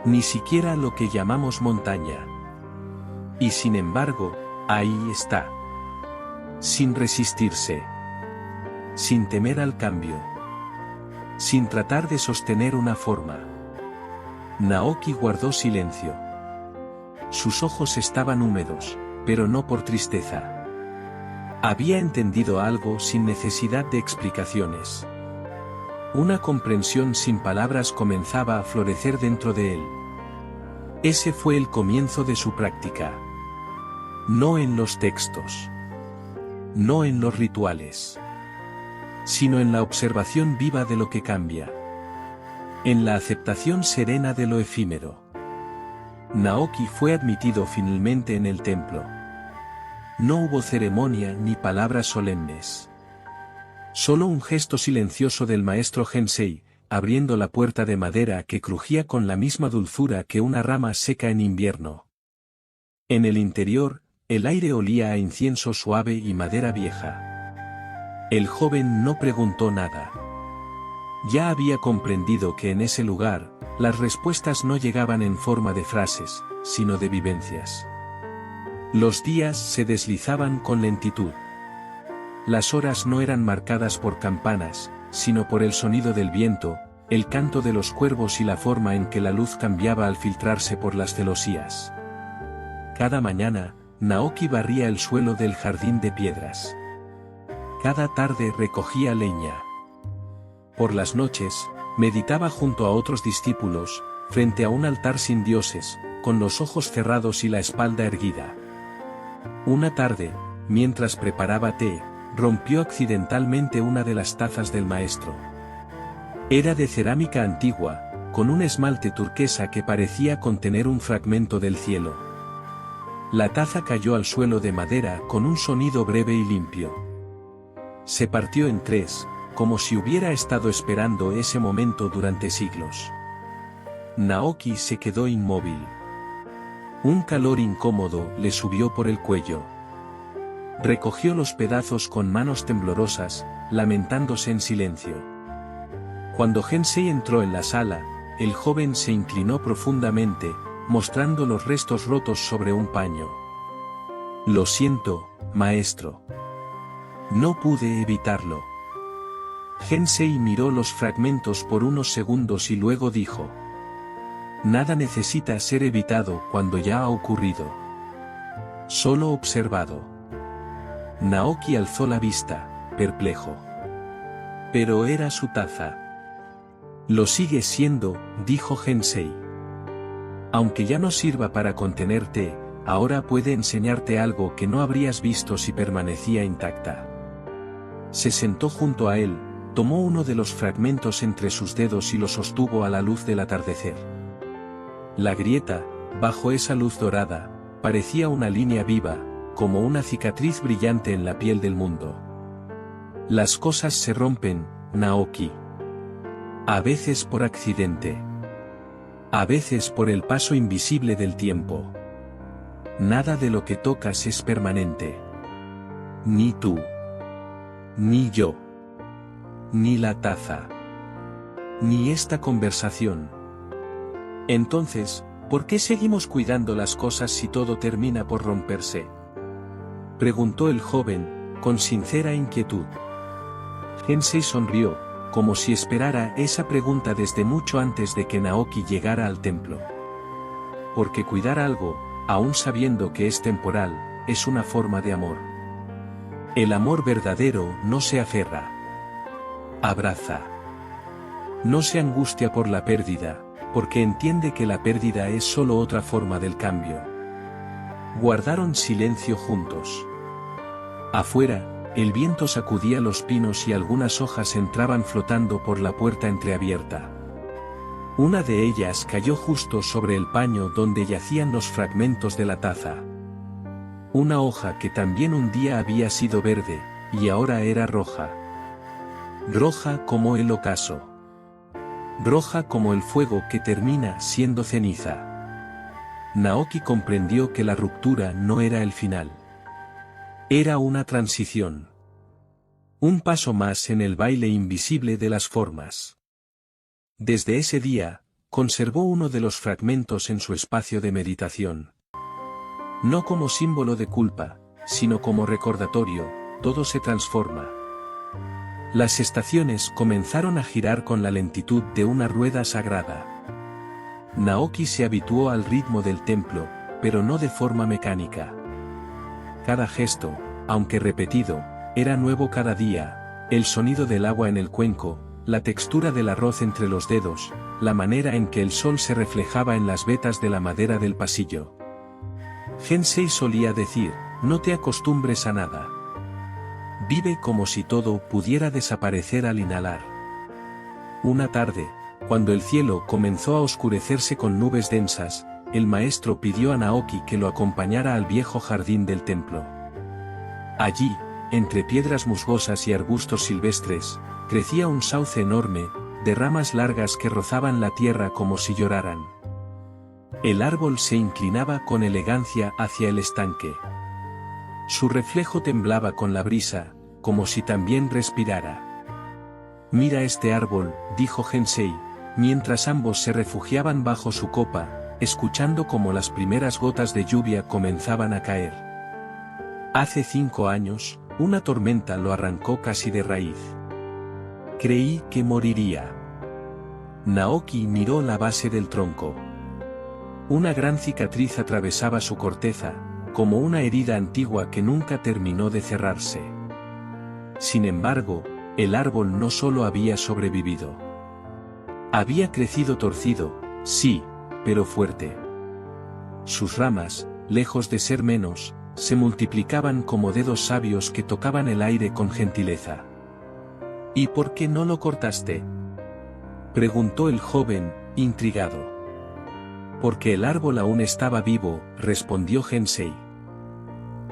Speaker 1: Ni siquiera lo que llamamos montaña. Y sin embargo, ahí está. Sin resistirse. Sin temer al cambio. Sin tratar de sostener una forma. Naoki guardó silencio. Sus ojos estaban húmedos, pero no por tristeza. Había entendido algo sin necesidad de explicaciones. Una comprensión sin palabras comenzaba a florecer dentro de él. Ese fue el comienzo de su práctica. No en los textos. No en los rituales. Sino en la observación viva de lo que cambia. En la aceptación serena de lo efímero. Naoki fue admitido finalmente en el templo. No hubo ceremonia ni palabras solemnes. Solo un gesto silencioso del maestro Gensei, abriendo la puerta de madera que crujía con la misma dulzura que una rama seca en invierno. En el interior, el aire olía a incienso suave y madera vieja. El joven no preguntó nada. Ya había comprendido que en ese lugar, las respuestas no llegaban en forma de frases, sino de vivencias. Los días se deslizaban con lentitud. Las horas no eran marcadas por campanas, sino por el sonido del viento, el canto de los cuervos y la forma en que la luz cambiaba al filtrarse por las celosías. Cada mañana, Naoki barría el suelo del jardín de piedras. Cada tarde recogía leña. Por las noches, meditaba junto a otros discípulos, frente a un altar sin dioses, con los ojos cerrados y la espalda erguida. Una tarde, mientras preparaba té, rompió accidentalmente una de las tazas del maestro. Era de cerámica antigua, con un esmalte turquesa que parecía contener un fragmento del cielo. La taza cayó al suelo de madera con un sonido breve y limpio. Se partió en 3, como si hubiera estado esperando ese momento durante siglos. Naoki se quedó inmóvil. Un calor incómodo le subió por el cuello. Recogió los pedazos con manos temblorosas, lamentándose en silencio. Cuando Gensei entró en la sala, el joven se inclinó profundamente, mostrando los restos rotos sobre un paño. Lo siento, maestro. No pude evitarlo. Gensei miró los fragmentos por unos segundos y luego dijo: nada necesita ser evitado cuando ya ha ocurrido. Solo observado. Naoki alzó la vista, perplejo. Pero era su taza. Lo sigue siendo, dijo Gensei. Aunque ya no sirva para contenerte, ahora puede enseñarte algo que no habrías visto si permanecía intacta. Se sentó junto a él, tomó uno de los fragmentos entre sus dedos y lo sostuvo a la luz del atardecer. La grieta, bajo esa luz dorada, parecía una línea viva, como una cicatriz brillante en la piel del mundo. Las cosas se rompen, Naoki. A veces por accidente. A veces por el paso invisible del tiempo. Nada de lo que tocas es permanente. Ni tú. Ni yo. Ni la taza. Ni esta conversación. Entonces, ¿por qué seguimos cuidando las cosas si todo termina por romperse? Preguntó el joven, con sincera inquietud. Gensei sonrió, como si esperara esa pregunta desde mucho antes de que Naoki llegara al templo. Porque cuidar algo, aun sabiendo que es temporal, es una forma de amor. El amor verdadero no se aferra. Abraza. No se angustia por la pérdida, porque entiende que la pérdida es solo otra forma del cambio. Guardaron silencio juntos. Afuera, el viento sacudía los pinos y algunas hojas entraban flotando por la puerta entreabierta. Una de ellas cayó justo sobre el paño donde yacían los fragmentos de la taza. Una hoja que también un día había sido verde, y ahora era roja. Roja como el ocaso. Roja como el fuego que termina siendo ceniza. Naoki comprendió que la ruptura no era el final. Era una transición. Un paso más en el baile invisible de las formas. Desde ese día, conservó uno de los fragmentos en su espacio de meditación. No como símbolo de culpa, sino como recordatorio, todo se transforma. Las estaciones comenzaron a girar con la lentitud de una rueda sagrada. Naoki se habituó al ritmo del templo, pero no de forma mecánica. Cada gesto, aunque repetido, era nuevo cada día, el sonido del agua en el cuenco, la textura del arroz entre los dedos, la manera en que el sol se reflejaba en las vetas de la madera del pasillo. Gensei solía decir, no te acostumbres a nada. Vive como si todo pudiera desaparecer al inhalar. Una tarde, cuando el cielo comenzó a oscurecerse con nubes densas, el maestro pidió a Naoki que lo acompañara al viejo jardín del templo. Allí, entre piedras musgosas y arbustos silvestres, crecía un sauce enorme, de ramas largas que rozaban la tierra como si lloraran. El árbol se inclinaba con elegancia hacia el estanque. Su reflejo temblaba con la brisa, como si también respirara. Mira este árbol, dijo Gensei, mientras ambos se refugiaban bajo su copa, escuchando como las primeras gotas de lluvia comenzaban a caer. Hace 5 años, una tormenta lo arrancó casi de raíz. Creí que moriría. Naoki miró la base del tronco. Una gran cicatriz atravesaba su corteza, como una herida antigua que nunca terminó de cerrarse. Sin embargo, el árbol no solo había sobrevivido. Había crecido torcido, sí, pero fuerte. Sus ramas, lejos de ser menos, se multiplicaban como dedos sabios que tocaban el aire con gentileza. ¿Y por qué no lo cortaste?, preguntó el joven, intrigado. Porque el árbol aún estaba vivo, respondió Gensei.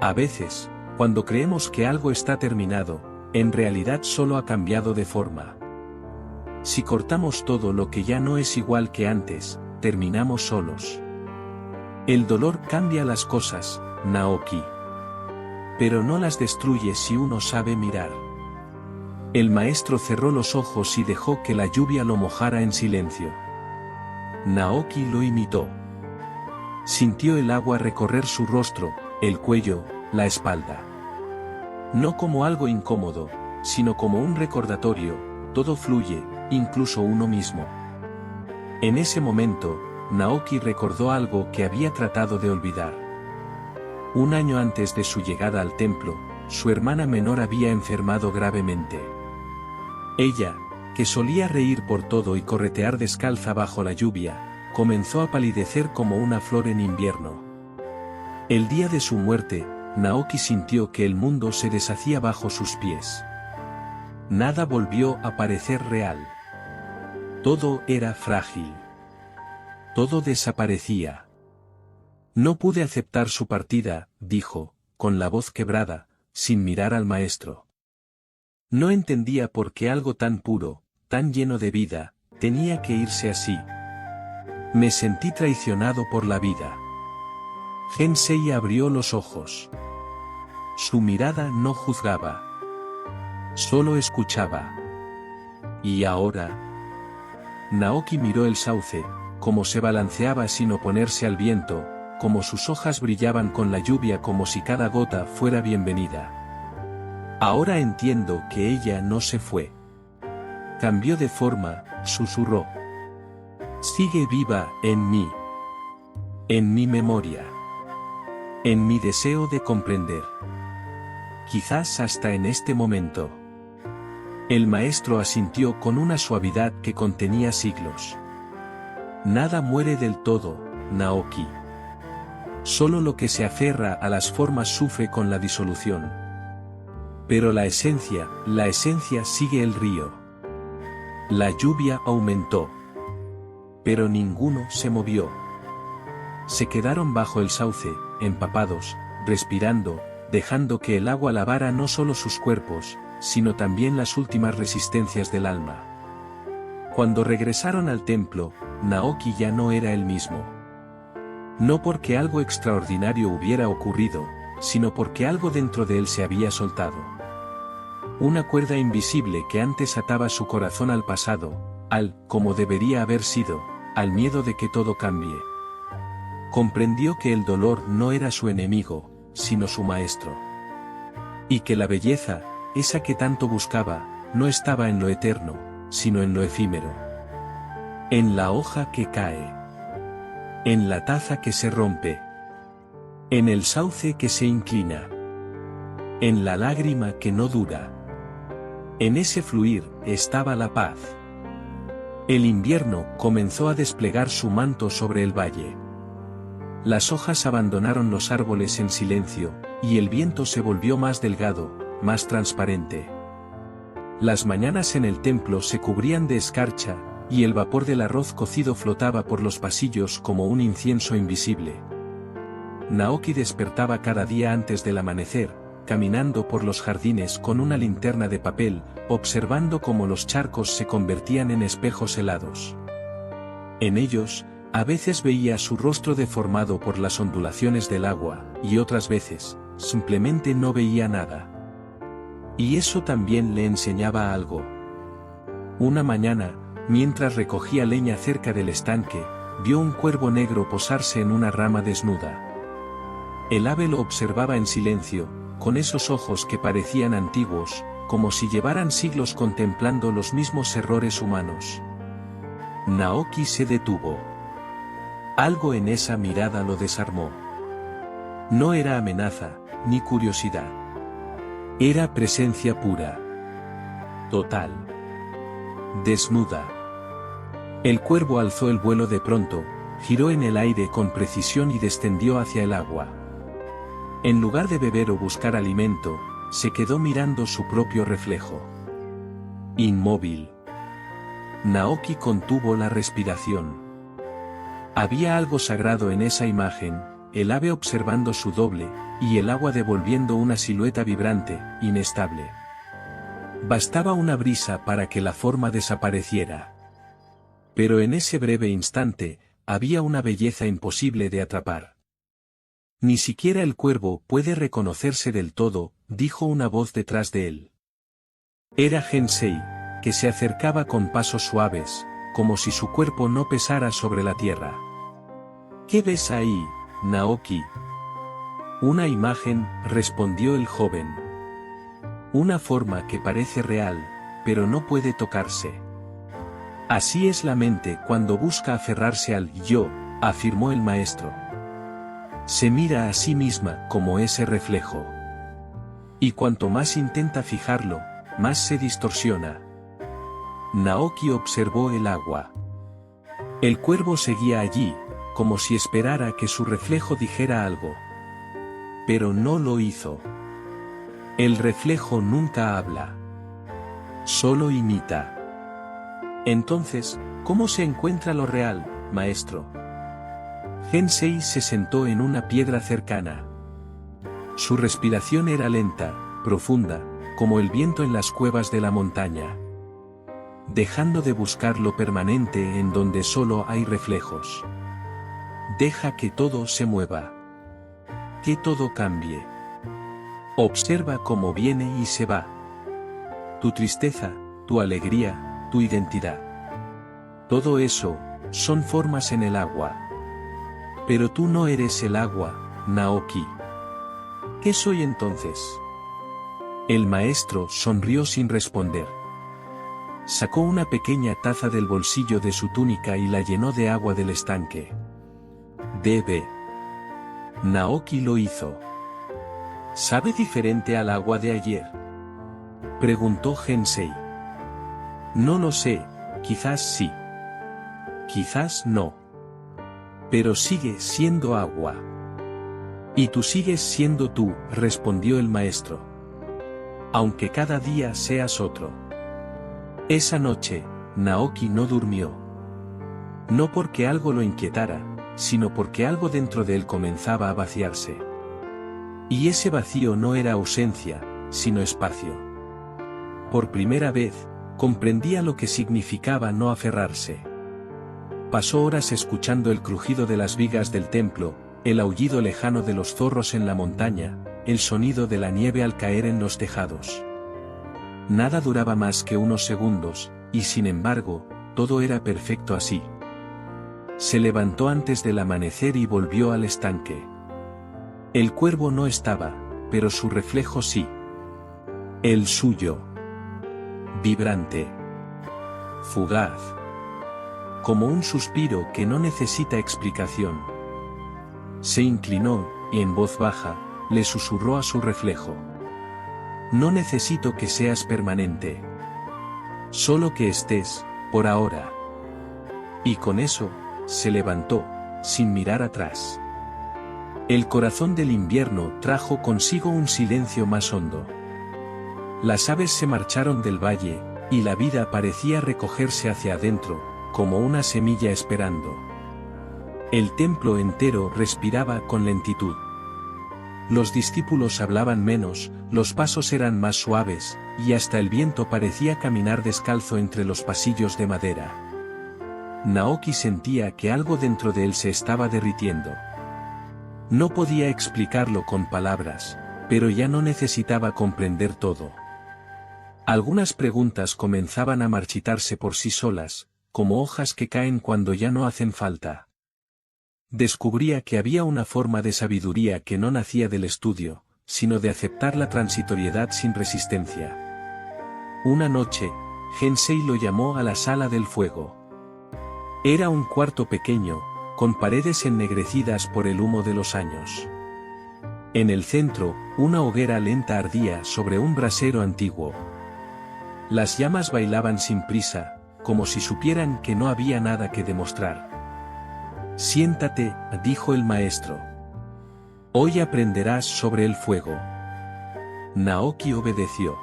Speaker 1: A veces, cuando creemos que algo está terminado, en realidad solo ha cambiado de forma. Si cortamos todo lo que ya no es igual que antes, terminamos solos. El dolor cambia las cosas, Naoki. Pero no las destruye si uno sabe mirar. El maestro cerró los ojos y dejó que la lluvia lo mojara en silencio. Naoki lo imitó. Sintió el agua recorrer su rostro, el cuello, la espalda. No como algo incómodo, sino como un recordatorio, todo fluye, incluso uno mismo. En ese momento, Naoki recordó algo que había tratado de olvidar. Un año antes de su llegada al templo, su hermana menor había enfermado gravemente. Ella, que solía reír por todo y corretear descalza bajo la lluvia, comenzó a palidecer como una flor en invierno. El día de su muerte, Naoki sintió que el mundo se deshacía bajo sus pies. Nada volvió a parecer real. Todo era frágil. Todo desaparecía. No pude aceptar su partida, dijo, con la voz quebrada, sin mirar al maestro. No entendía por qué algo tan puro, tan lleno de vida, tenía que irse así. Me sentí traicionado por la vida. Gensei abrió los ojos. Su mirada no juzgaba. Solo escuchaba. ¿Y ahora? Naoki miró el sauce, como se balanceaba sin oponerse al viento, como sus hojas brillaban con la lluvia como si cada gota fuera bienvenida. Ahora entiendo que ella no se fue. Cambió de forma, susurró. Sigue viva en mí. En mi memoria. En mi deseo de comprender. Quizás hasta en este momento. El maestro asintió con una suavidad que contenía siglos. Nada muere del todo, Naoki. Solo lo que se aferra a las formas sufre con la disolución. Pero la esencia sigue el río. La lluvia aumentó. Pero ninguno se movió. Se quedaron bajo el sauce, empapados, respirando, dejando que el agua lavara no solo sus cuerpos, sino también las últimas resistencias del alma. Cuando regresaron al templo, Naoki ya no era el mismo. No porque algo extraordinario hubiera ocurrido, sino porque algo dentro de él se había soltado. Una cuerda invisible que antes ataba su corazón al pasado, como debería haber sido, al miedo de que todo cambie. Comprendió que el dolor no era su enemigo, sino su maestro. Y que la belleza, esa que tanto buscaba, no estaba en lo eterno, sino en lo efímero. En la hoja que cae. En la taza que se rompe. En el sauce que se inclina. En la lágrima que no dura. En ese fluir estaba la paz. El invierno comenzó a desplegar su manto sobre el valle. Las hojas abandonaron los árboles en silencio, y el viento se volvió más delgado, más transparente. Las mañanas en el templo se cubrían de escarcha, y el vapor del arroz cocido flotaba por los pasillos como un incienso invisible. Naoki despertaba cada día antes del amanecer, caminando por los jardines con una linterna de papel, observando cómo los charcos se convertían en espejos helados. En ellos, a veces veía su rostro deformado por las ondulaciones del agua, y otras veces, simplemente no veía nada. Y eso también le enseñaba algo. Una mañana, mientras recogía leña cerca del estanque, vio un cuervo negro posarse en una rama desnuda. El ave lo observaba en silencio, con esos ojos que parecían antiguos, como si llevaran siglos contemplando los mismos errores humanos. Naoki se detuvo. Algo en esa mirada lo desarmó. No era amenaza, ni curiosidad. Era presencia pura. Total. Desnuda. El cuervo alzó el vuelo de pronto, giró en el aire con precisión y descendió hacia el agua. En lugar de beber o buscar alimento, se quedó mirando su propio reflejo. Inmóvil. Naoki contuvo la respiración. Había algo sagrado en esa imagen, el ave observando su doble, y el agua devolviendo una silueta vibrante, inestable. Bastaba una brisa para que la forma desapareciera. Pero en ese breve instante, había una belleza imposible de atrapar. Ni siquiera el cuervo puede reconocerse del todo, dijo una voz detrás de él. Era Gensei, que se acercaba con pasos suaves, como si su cuerpo no pesara sobre la tierra. ¿Qué ves ahí, Naoki? Una imagen, respondió el joven. Una forma que parece real, pero no puede tocarse. Así es la mente cuando busca aferrarse al yo, afirmó el maestro. Se mira a sí misma como ese reflejo. Y cuanto más intenta fijarlo, más se distorsiona. Naoki observó el agua. El cuervo seguía allí, como si esperara que su reflejo dijera algo. Pero no lo hizo. El reflejo nunca habla. Solo imita. Entonces, ¿cómo se encuentra lo real, maestro? Gensei se sentó en una piedra cercana. Su respiración era lenta, profunda, como el viento en las cuevas de la montaña. Dejando de buscar lo permanente en donde solo hay reflejos. Deja que todo se mueva. Que todo cambie. Observa cómo viene y se va. Tu tristeza, tu alegría, tu identidad. Todo eso, son formas en el agua. Pero tú no eres el agua, Naoki. ¿Qué soy entonces? El maestro sonrió sin responder. Sacó una pequeña taza del bolsillo de su túnica y la llenó de agua del estanque. Bebe. Naoki lo hizo. ¿Sabe diferente al agua de ayer? Preguntó Gensei. No lo sé, quizás sí. Quizás no. Pero sigue siendo agua. Y tú sigues siendo tú, respondió el maestro. Aunque cada día seas otro. Esa noche, Naoki no durmió. No porque algo lo inquietara, sino porque algo dentro de él comenzaba a vaciarse. Y ese vacío no era ausencia, sino espacio. Por primera vez, comprendía lo que significaba no aferrarse. Pasó horas escuchando el crujido de las vigas del templo, el aullido lejano de los zorros en la montaña, el sonido de la nieve al caer en los tejados. Nada duraba más que unos segundos, y sin embargo, todo era perfecto así. Se levantó antes del amanecer y volvió al estanque. El cuervo no estaba, pero su reflejo sí. El suyo. Vibrante. Fugaz. Como un suspiro que no necesita explicación. Se inclinó, y en voz baja, le susurró a su reflejo. No necesito que seas permanente. Solo que estés, por ahora. Y con eso, se levantó, sin mirar atrás. El corazón del invierno trajo consigo un silencio más hondo. Las aves se marcharon del valle, y la vida parecía recogerse hacia adentro, como una semilla esperando. El templo entero respiraba con lentitud. Los discípulos hablaban menos, los pasos eran más suaves, y hasta el viento parecía caminar descalzo entre los pasillos de madera. Naoki sentía que algo dentro de él se estaba derritiendo. No podía explicarlo con palabras, pero ya no necesitaba comprender todo. Algunas preguntas comenzaban a marchitarse por sí solas, como hojas que caen cuando ya no hacen falta. Descubría que había una forma de sabiduría que no nacía del estudio, sino de aceptar la transitoriedad sin resistencia. Una noche, Gensei lo llamó a la sala del fuego. Era un cuarto pequeño, con paredes ennegrecidas por el humo de los años. En el centro, una hoguera lenta ardía sobre un brasero antiguo. Las llamas bailaban sin prisa, como si supieran que no había nada que demostrar. Siéntate, dijo el maestro. Hoy aprenderás sobre el fuego. Naoki obedeció.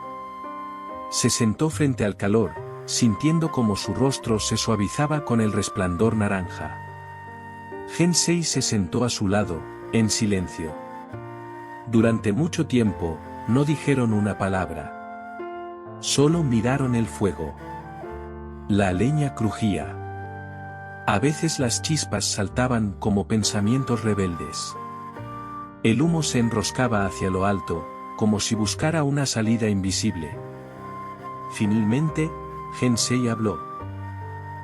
Speaker 1: Se sentó frente al calor, sintiendo como su rostro se suavizaba con el resplandor naranja. Gensei se sentó a su lado, en silencio. Durante mucho tiempo, no dijeron una palabra. Solo miraron el fuego. La leña crujía. A veces las chispas saltaban como pensamientos rebeldes. El humo se enroscaba hacia lo alto, como si buscara una salida invisible. Finalmente, Gensei habló.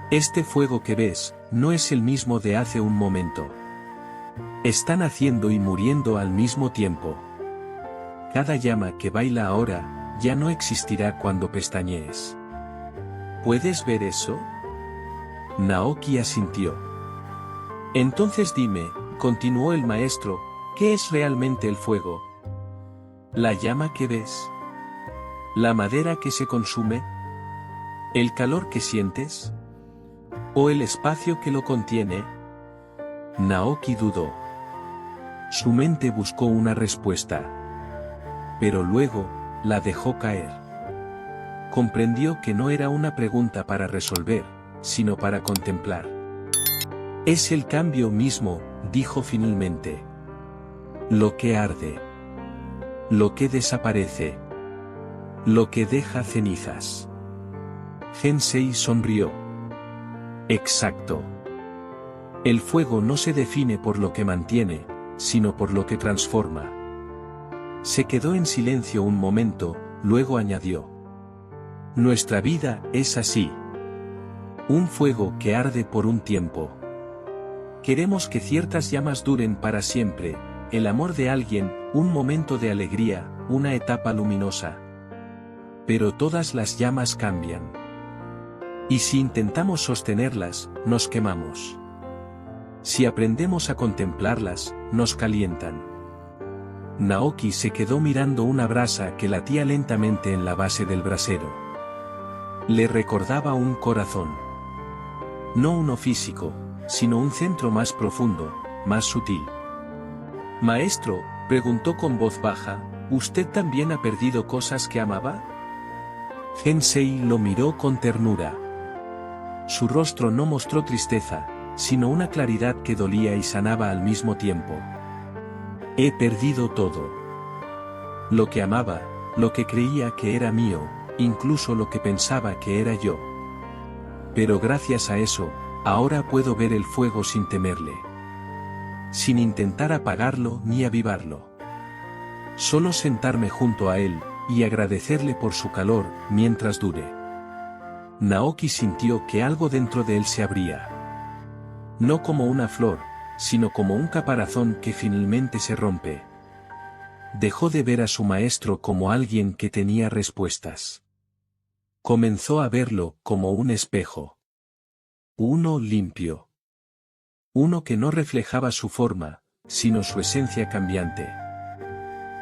Speaker 1: Este fuego que ves, no es el mismo de hace un momento. Está naciendo y muriendo al mismo tiempo. Cada llama que baila ahora, ya no existirá cuando pestañees. ¿Puedes ver eso? Naoki asintió. Entonces dime, continuó el maestro, ¿qué es realmente el fuego? ¿La llama que ves? ¿La madera que se consume? ¿El calor que sientes? ¿O el espacio que lo contiene? Naoki dudó. Su mente buscó una respuesta. Pero luego, la dejó caer. Comprendió que no era una pregunta para resolver, sino para contemplar. Es el cambio mismo, dijo finalmente. Lo que arde. Lo que desaparece. Lo que deja cenizas. Gensei sonrió. Exacto. El fuego no se define por lo que mantiene, sino por lo que transforma. Se quedó en silencio un momento, luego añadió. Nuestra vida es así. Un fuego que arde por un tiempo. Queremos que ciertas llamas duren para siempre, el amor de alguien, un momento de alegría, una etapa luminosa. Pero todas las llamas cambian. Y si intentamos sostenerlas, nos quemamos. Si aprendemos a contemplarlas, nos calientan. Naoki se quedó mirando una brasa que latía lentamente en la base del brasero. Le recordaba un corazón. No uno físico, sino un centro más profundo, más sutil. Maestro, preguntó con voz baja, ¿usted también ha perdido cosas que amaba? Gensei lo miró con ternura. Su rostro no mostró tristeza, sino una claridad que dolía y sanaba al mismo tiempo. He perdido todo. Lo que amaba, lo que creía que era mío, incluso lo que pensaba que era yo. Pero gracias a eso, ahora puedo ver el fuego sin temerle. Sin intentar apagarlo ni avivarlo. Solo sentarme junto a él, y agradecerle por su calor, mientras dure. Naoki sintió que algo dentro de él se abría. No como una flor, sino como un caparazón que finalmente se rompe. Dejó de ver a su maestro como alguien que tenía respuestas. Comenzó a verlo como un espejo. Uno limpio. Uno que no reflejaba su forma, sino su esencia cambiante.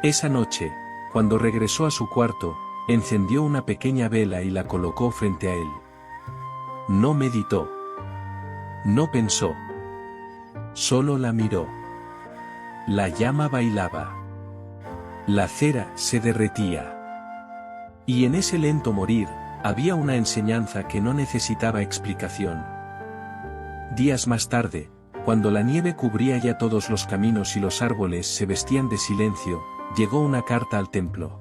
Speaker 1: Esa noche, cuando regresó a su cuarto, encendió una pequeña vela y la colocó frente a él. No meditó. No pensó. Solo la miró. La llama bailaba. La cera se derretía. Y en ese lento morir, había una enseñanza que no necesitaba explicación. Días más tarde, cuando la nieve cubría ya todos los caminos y los árboles se vestían de silencio, llegó una carta al templo.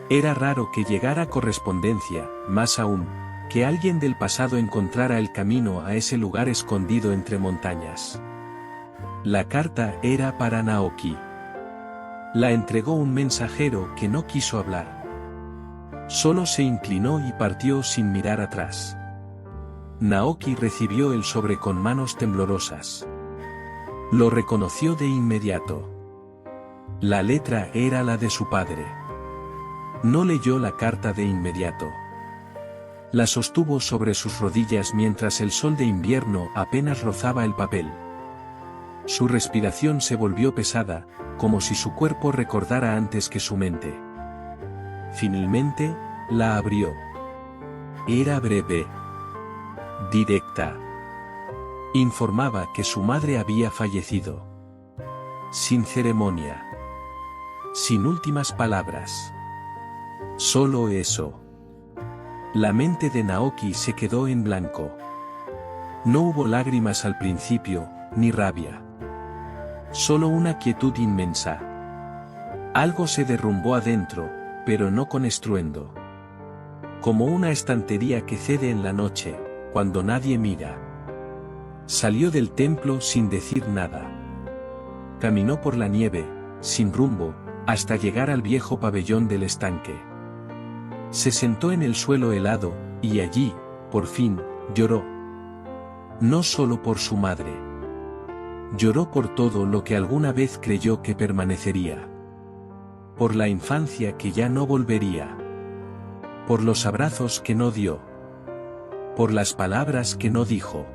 Speaker 1: Era raro que llegara correspondencia, más aún, que alguien del pasado encontrara el camino a ese lugar escondido entre montañas. La carta era para Naoki. La entregó un mensajero que no quiso hablar. Solo se inclinó y partió sin mirar atrás. Naoki recibió el sobre con manos temblorosas. Lo reconoció de inmediato. La letra era la de su padre. No leyó la carta de inmediato. La sostuvo sobre sus rodillas mientras el sol de invierno apenas rozaba el papel. Su respiración se volvió pesada, como si su cuerpo recordara antes que su mente. Finalmente, la abrió. Era breve. Directa. Informaba que su madre había fallecido. Sin ceremonia. Sin últimas palabras. Solo eso. La mente de Naoki se quedó en blanco. No hubo lágrimas al principio, ni rabia. Solo una quietud inmensa. Algo se derrumbó adentro, pero no con estruendo. Como una estantería que cede en la noche, cuando nadie mira. Salió del templo sin decir nada. Caminó por la nieve, sin rumbo, hasta llegar al viejo pabellón del estanque. Se sentó en el suelo helado, y allí, por fin, lloró. No solo por su madre. Lloró por todo lo que alguna vez creyó que permanecería. Por la infancia que ya no volvería. Por los abrazos que no dio. Por las palabras que no dijo.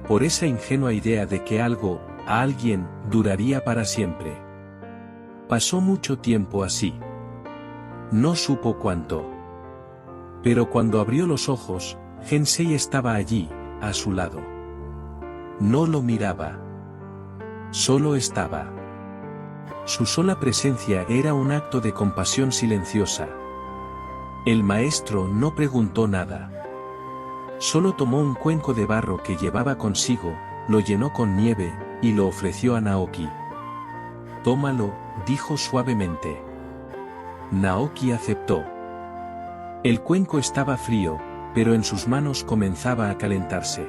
Speaker 1: Por esa ingenua idea de que algo, a alguien, duraría para siempre. Pasó mucho tiempo así. No supo cuánto. Pero cuando abrió los ojos, Hensei estaba allí, a su lado. No lo miraba. Solo estaba. Su sola presencia era un acto de compasión silenciosa. El maestro no preguntó nada. Solo tomó un cuenco de barro que llevaba consigo, lo llenó con nieve, y lo ofreció a Naoki. «Tómalo», dijo suavemente. Naoki aceptó. El cuenco estaba frío, pero en sus manos comenzaba a calentarse.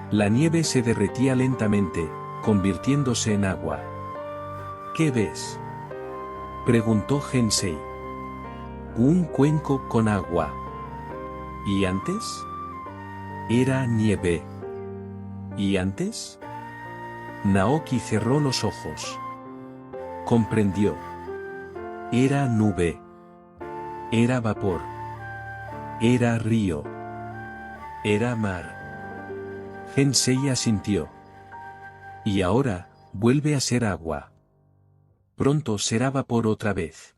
Speaker 1: La nieve se derretía lentamente, convirtiéndose en agua. «¿Qué ves?», preguntó Hensei. «Un cuenco con agua». «¿Y antes?». «Era nieve». «¿Y antes?». Naoki cerró los ojos. Comprendió. Era nube. Era vapor. Era río. Era mar. Hensei asintió. Y ahora, vuelve a ser agua. Pronto será vapor otra vez.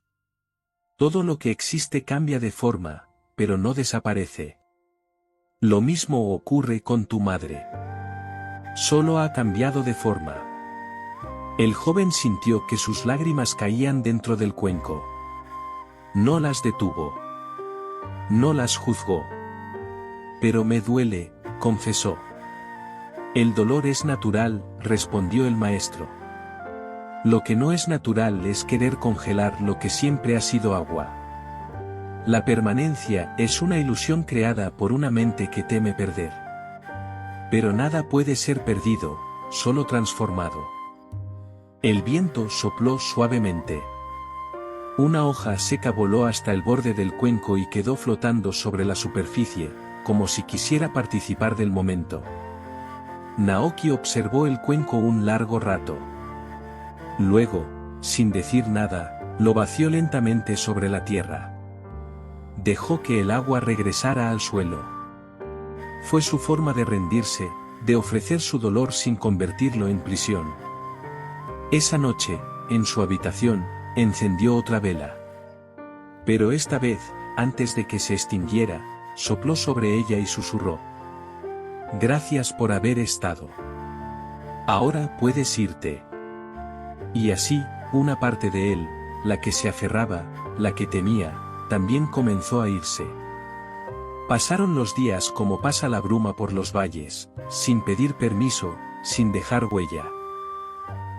Speaker 1: Todo lo que existe cambia de forma, pero no desaparece. Lo mismo ocurre con tu madre. Solo ha cambiado de forma. El joven sintió que sus lágrimas caían dentro del cuenco. No las detuvo. No las juzgó. «Pero me duele», confesó. «El dolor es natural», respondió el maestro. «Lo que no es natural es querer congelar lo que siempre ha sido agua. La permanencia es una ilusión creada por una mente que teme perder. Pero nada puede ser perdido, solo transformado». El viento sopló suavemente. Una hoja seca voló hasta el borde del cuenco y quedó flotando sobre la superficie, como si quisiera participar del momento. Naoki observó el cuenco un largo rato. Luego, sin decir nada, lo vació lentamente sobre la tierra. Dejó que el agua regresara al suelo. Fue su forma de rendirse, de ofrecer su dolor sin convertirlo en prisión. Esa noche, en su habitación, encendió otra vela. Pero esta vez, antes de que se extinguiera, sopló sobre ella y susurró: «Gracias por haber estado. Ahora puedes irte». Y así, una parte de él, la que se aferraba, la que temía, también comenzó a irse. Pasaron los días como pasa la bruma por los valles, sin pedir permiso, sin dejar huella.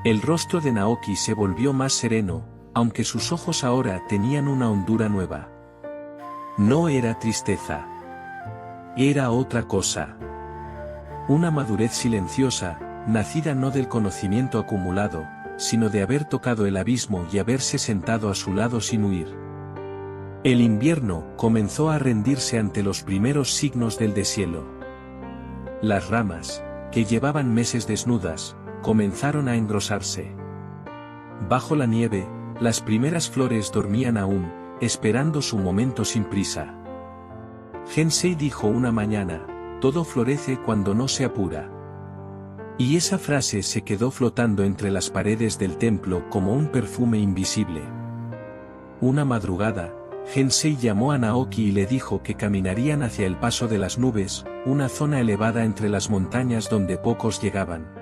Speaker 1: El rostro de Naoki se volvió más sereno, aunque sus ojos ahora tenían una hondura nueva. No era tristeza. Era otra cosa. Una madurez silenciosa, nacida no del conocimiento acumulado, sino de haber tocado el abismo y haberse sentado a su lado sin huir. El invierno comenzó a rendirse ante los primeros signos del deshielo. Las ramas, que llevaban meses desnudas, comenzaron a engrosarse. Bajo la nieve, las primeras flores dormían aún, esperando su momento sin prisa. Hensei dijo una mañana: «Todo florece cuando no se apura». Y esa frase se quedó flotando entre las paredes del templo como un perfume invisible. Una madrugada, Hensei llamó a Naoki y le dijo que caminarían hacia el paso de las nubes, una zona elevada entre las montañas donde pocos llegaban.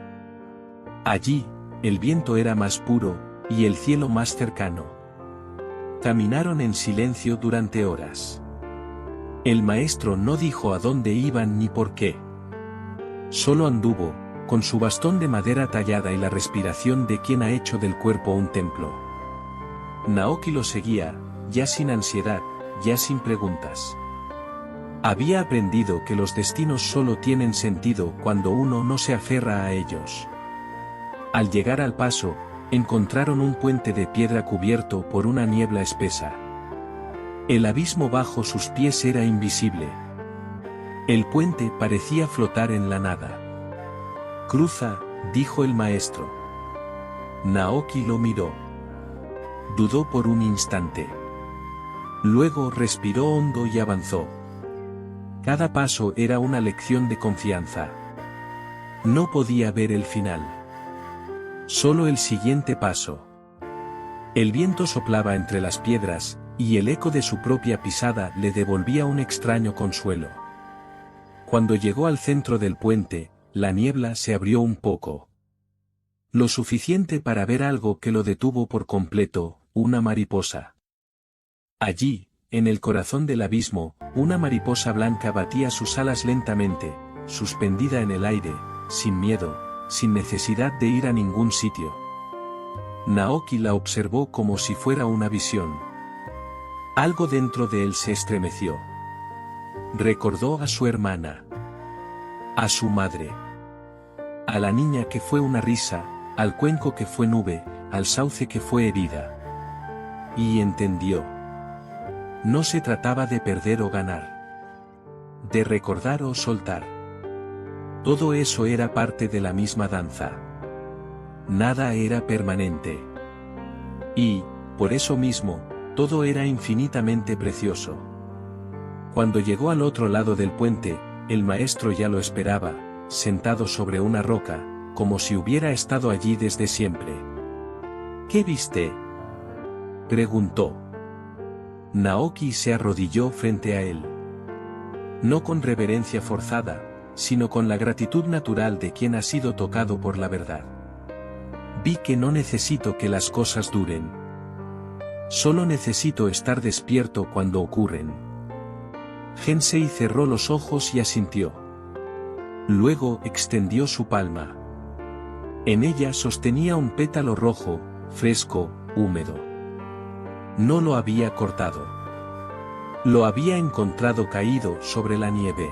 Speaker 1: Allí, el viento era más puro, y el cielo más cercano. Caminaron en silencio durante horas. El maestro no dijo a dónde iban ni por qué. Solo anduvo, con su bastón de madera tallada y la respiración de quien ha hecho del cuerpo un templo. Naoki lo seguía, ya sin ansiedad, ya sin preguntas. Había aprendido que los destinos solo tienen sentido cuando uno no se aferra a ellos. Al llegar al paso, encontraron un puente de piedra cubierto por una niebla espesa. El abismo bajo sus pies era invisible. El puente parecía flotar en la nada. «Cruza», dijo el maestro. Naoki lo miró. Dudó por un instante. Luego respiró hondo y avanzó. Cada paso era una lección de confianza. No podía ver el final. Solo el siguiente paso. El viento soplaba entre las piedras, y el eco de su propia pisada le devolvía un extraño consuelo. Cuando llegó al centro del puente, la niebla se abrió un poco. Lo suficiente para ver algo que lo detuvo por completo, una mariposa. Allí, en el corazón del abismo, una mariposa blanca batía sus alas lentamente, suspendida en el aire, sin miedo, sin necesidad de ir a ningún sitio. Naoki la observó como si fuera una visión. Algo dentro de él se estremeció. Recordó a su hermana. A su madre. A la niña que fue una risa, al cuenco que fue nube, al sauce que fue herida. Y entendió. No se trataba de perder o ganar. De recordar o soltar. Todo eso era parte de la misma danza. Nada era permanente. Y, por eso mismo, todo era infinitamente precioso. Cuando llegó al otro lado del puente, el maestro ya lo esperaba, sentado sobre una roca, como si hubiera estado allí desde siempre. ¿Qué viste?, preguntó. Naoki se arrodilló frente a él. No con reverencia forzada, sino con la gratitud natural de quien ha sido tocado por la verdad. Vi que no necesito que las cosas duren. Solo necesito estar despierto cuando ocurren. Gensei cerró los ojos y asintió. Luego extendió su palma. En ella sostenía un pétalo rojo, fresco, húmedo. No lo había cortado. Lo había encontrado caído sobre la nieve.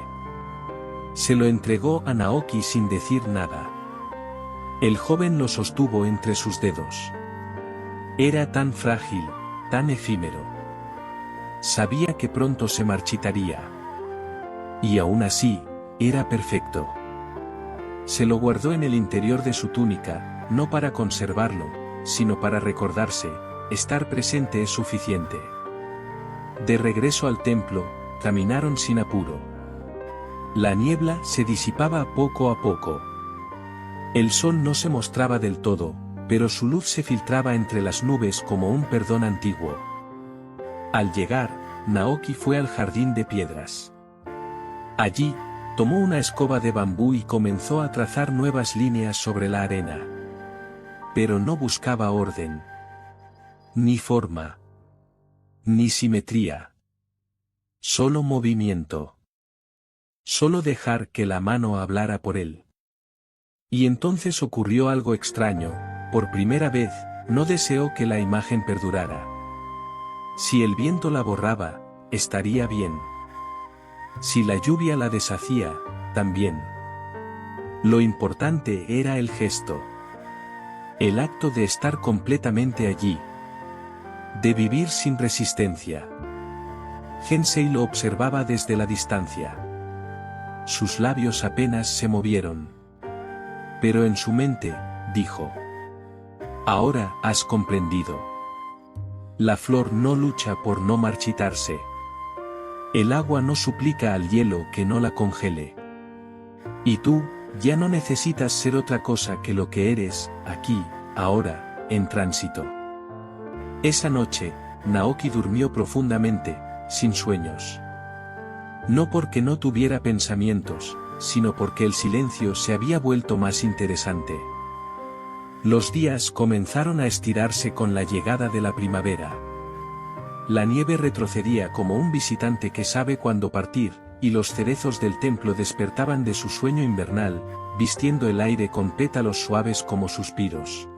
Speaker 1: Se lo entregó a Naoki sin decir nada. El joven lo sostuvo entre sus dedos. Era tan frágil, tan efímero. Sabía que pronto se marchitaría. Y aún así, era perfecto. Se lo guardó en el interior de su túnica, no para conservarlo, sino para recordarse, estar presente es suficiente. De regreso al templo, caminaron sin apuro. La niebla se disipaba poco a poco. El sol no se mostraba del todo, pero su luz se filtraba entre las nubes como un perdón antiguo. Al llegar, Naoki fue al jardín de piedras. Allí, tomó una escoba de bambú y comenzó a trazar nuevas líneas sobre la arena. Pero no buscaba orden. Ni forma. Ni simetría. Solo movimiento. Solo dejar que la mano hablara por él. Y entonces ocurrió algo extraño, por primera vez, no deseó que la imagen perdurara. Si el viento la borraba, estaría bien. Si la lluvia la deshacía, también. Lo importante era el gesto. El acto de estar completamente allí. De vivir sin resistencia. Gensei lo observaba desde la distancia. Sus labios apenas se movieron. Pero en su mente, dijo: ahora has comprendido. La flor no lucha por no marchitarse. El agua no suplica al hielo que no la congele. Y tú, ya no necesitas ser otra cosa que lo que eres, aquí, ahora, en tránsito. Esa noche, Naoki durmió profundamente, sin sueños. No porque no tuviera pensamientos, sino porque el silencio se había vuelto más interesante. Los días comenzaron a estirarse con la llegada de la primavera. La nieve retrocedía como un visitante que sabe cuándo partir, y los cerezos del templo despertaban de su sueño invernal, vistiendo el aire con pétalos suaves como suspiros.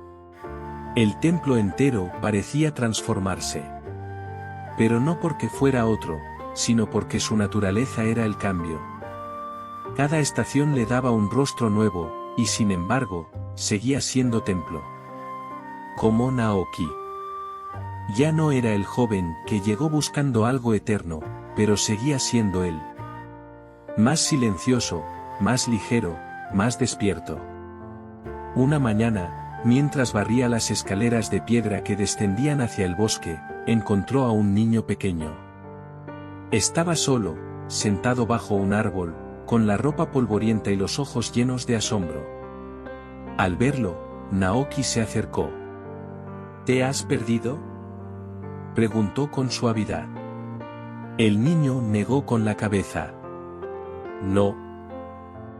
Speaker 1: El templo entero parecía transformarse. Pero no porque fuera otro, sino porque su naturaleza era el cambio. Cada estación le daba un rostro nuevo, y sin embargo, seguía siendo templo. Como Naoki. Ya no era el joven que llegó buscando algo eterno, pero seguía siendo él. Más silencioso, más ligero, más despierto. Una mañana, mientras barría las escaleras de piedra que descendían hacia el bosque, encontró a un niño pequeño. Estaba solo, sentado bajo un árbol, con la ropa polvorienta y los ojos llenos de asombro. Al verlo, Naoki se acercó. ¿Te has perdido?, preguntó con suavidad. El niño negó con la cabeza. No.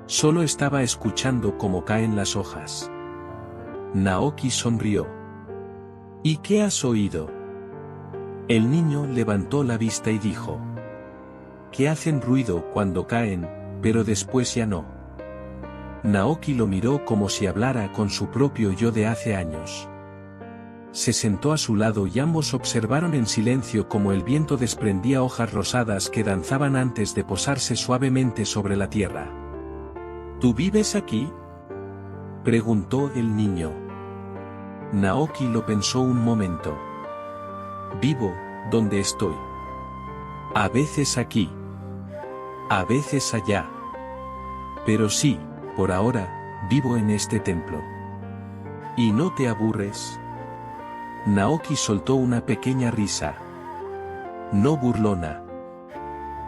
Speaker 1: Solo estaba escuchando cómo caen las hojas. Naoki sonrió. ¿Y qué has oído? El niño levantó la vista y dijo. Que hacen ruido cuando caen, pero después ya no. Naoki lo miró como si hablara con su propio yo de hace años. Se sentó a su lado y ambos observaron en silencio cómo el viento desprendía hojas rosadas que danzaban antes de posarse suavemente sobre la tierra. ¿Tú vives aquí?, preguntó el niño. Naoki lo pensó un momento. Vivo, donde estoy. A veces aquí. A veces allá. Pero sí, por ahora, vivo en este templo. ¿Y no te aburres? Naoki soltó una pequeña risa. No burlona.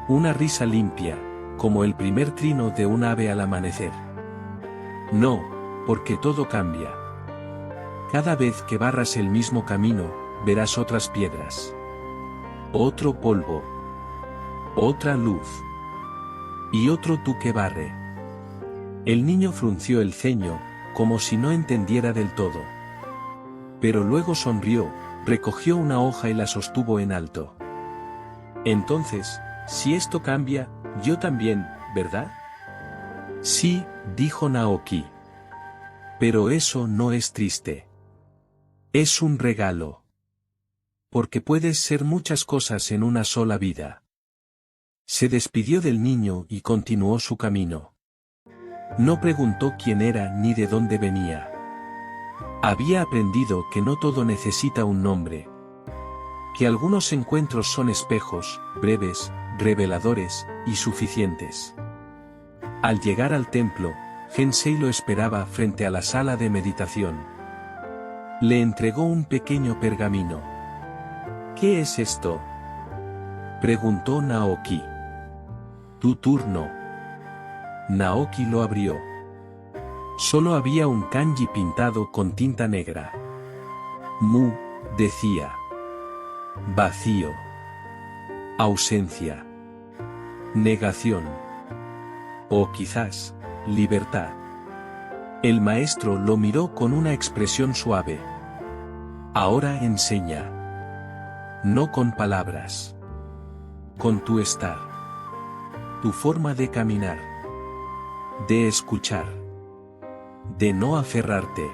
Speaker 1: Una risa limpia, como el primer trino de un ave al amanecer. No, porque todo cambia. Cada vez que barras el mismo camino, verás otras piedras. Otro polvo. Otra luz. Y otro tú que barre. El niño frunció el ceño, como si no entendiera del todo. Pero luego sonrió, recogió una hoja y la sostuvo en alto. Entonces, si esto cambia, yo también, ¿verdad? Sí, dijo Naoki. Pero eso no es triste. Es un regalo. Porque puedes ser muchas cosas en una sola vida. Se despidió del niño y continuó su camino. No preguntó quién era ni de dónde venía. Había aprendido que no todo necesita un nombre. Que algunos encuentros son espejos, breves, reveladores, y suficientes. Al llegar al templo, Gensei lo esperaba frente a la sala de meditación. Le entregó un pequeño pergamino. ¿Qué es esto?, preguntó Naoki. Tu turno. Naoki lo abrió. Solo había un kanji pintado con tinta negra. Mu, decía. Vacío. Ausencia. Negación. O quizás, libertad. El maestro lo miró con una expresión suave. Ahora enseña. No con palabras. Con tu estar. Tu forma de caminar. De escuchar. De no aferrarte.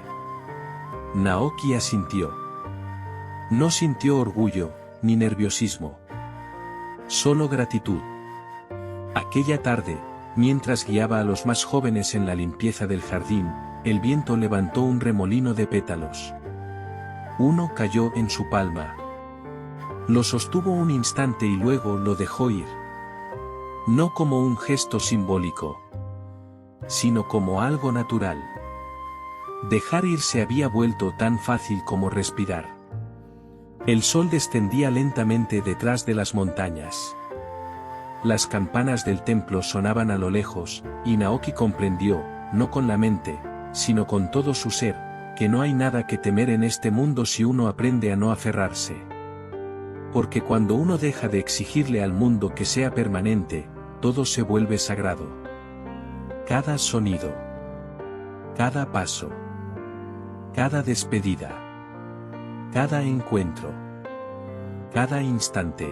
Speaker 1: Naoki asintió. No sintió orgullo, ni nerviosismo. Solo gratitud. Aquella tarde, mientras guiaba a los más jóvenes en la limpieza del jardín, el viento levantó un remolino de pétalos. Uno cayó en su palma. Lo sostuvo un instante y luego lo dejó ir. No como un gesto simbólico, sino como algo natural. Dejar ir se había vuelto tan fácil como respirar. El sol descendía lentamente detrás de las montañas. Las campanas del templo sonaban a lo lejos, y Naoki comprendió, no con la mente, sino con todo su ser, que no hay nada que temer en este mundo si uno aprende a no aferrarse. Porque cuando uno deja de exigirle al mundo que sea permanente, todo se vuelve sagrado. Cada sonido. Cada paso. Cada despedida. Cada encuentro. Cada instante.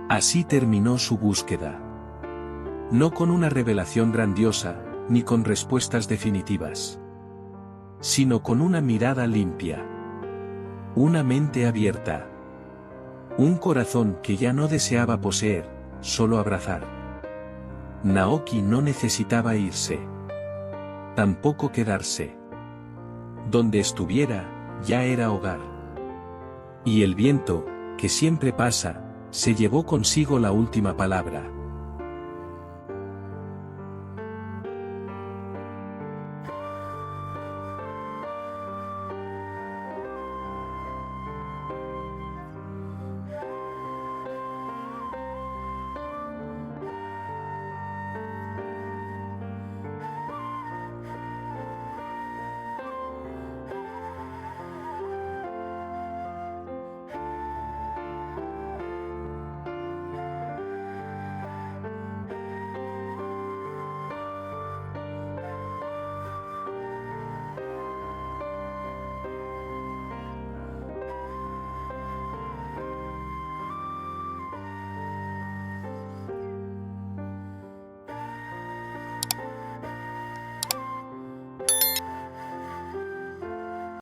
Speaker 1: Así terminó su búsqueda. No con una revelación grandiosa, ni con respuestas definitivas. Sino con una mirada limpia. Una mente abierta. Un corazón que ya no deseaba poseer, solo abrazar. Naoki no necesitaba irse. Tampoco quedarse. Donde estuviera, ya era hogar. Y el viento, que siempre pasa, se llevó consigo la última palabra.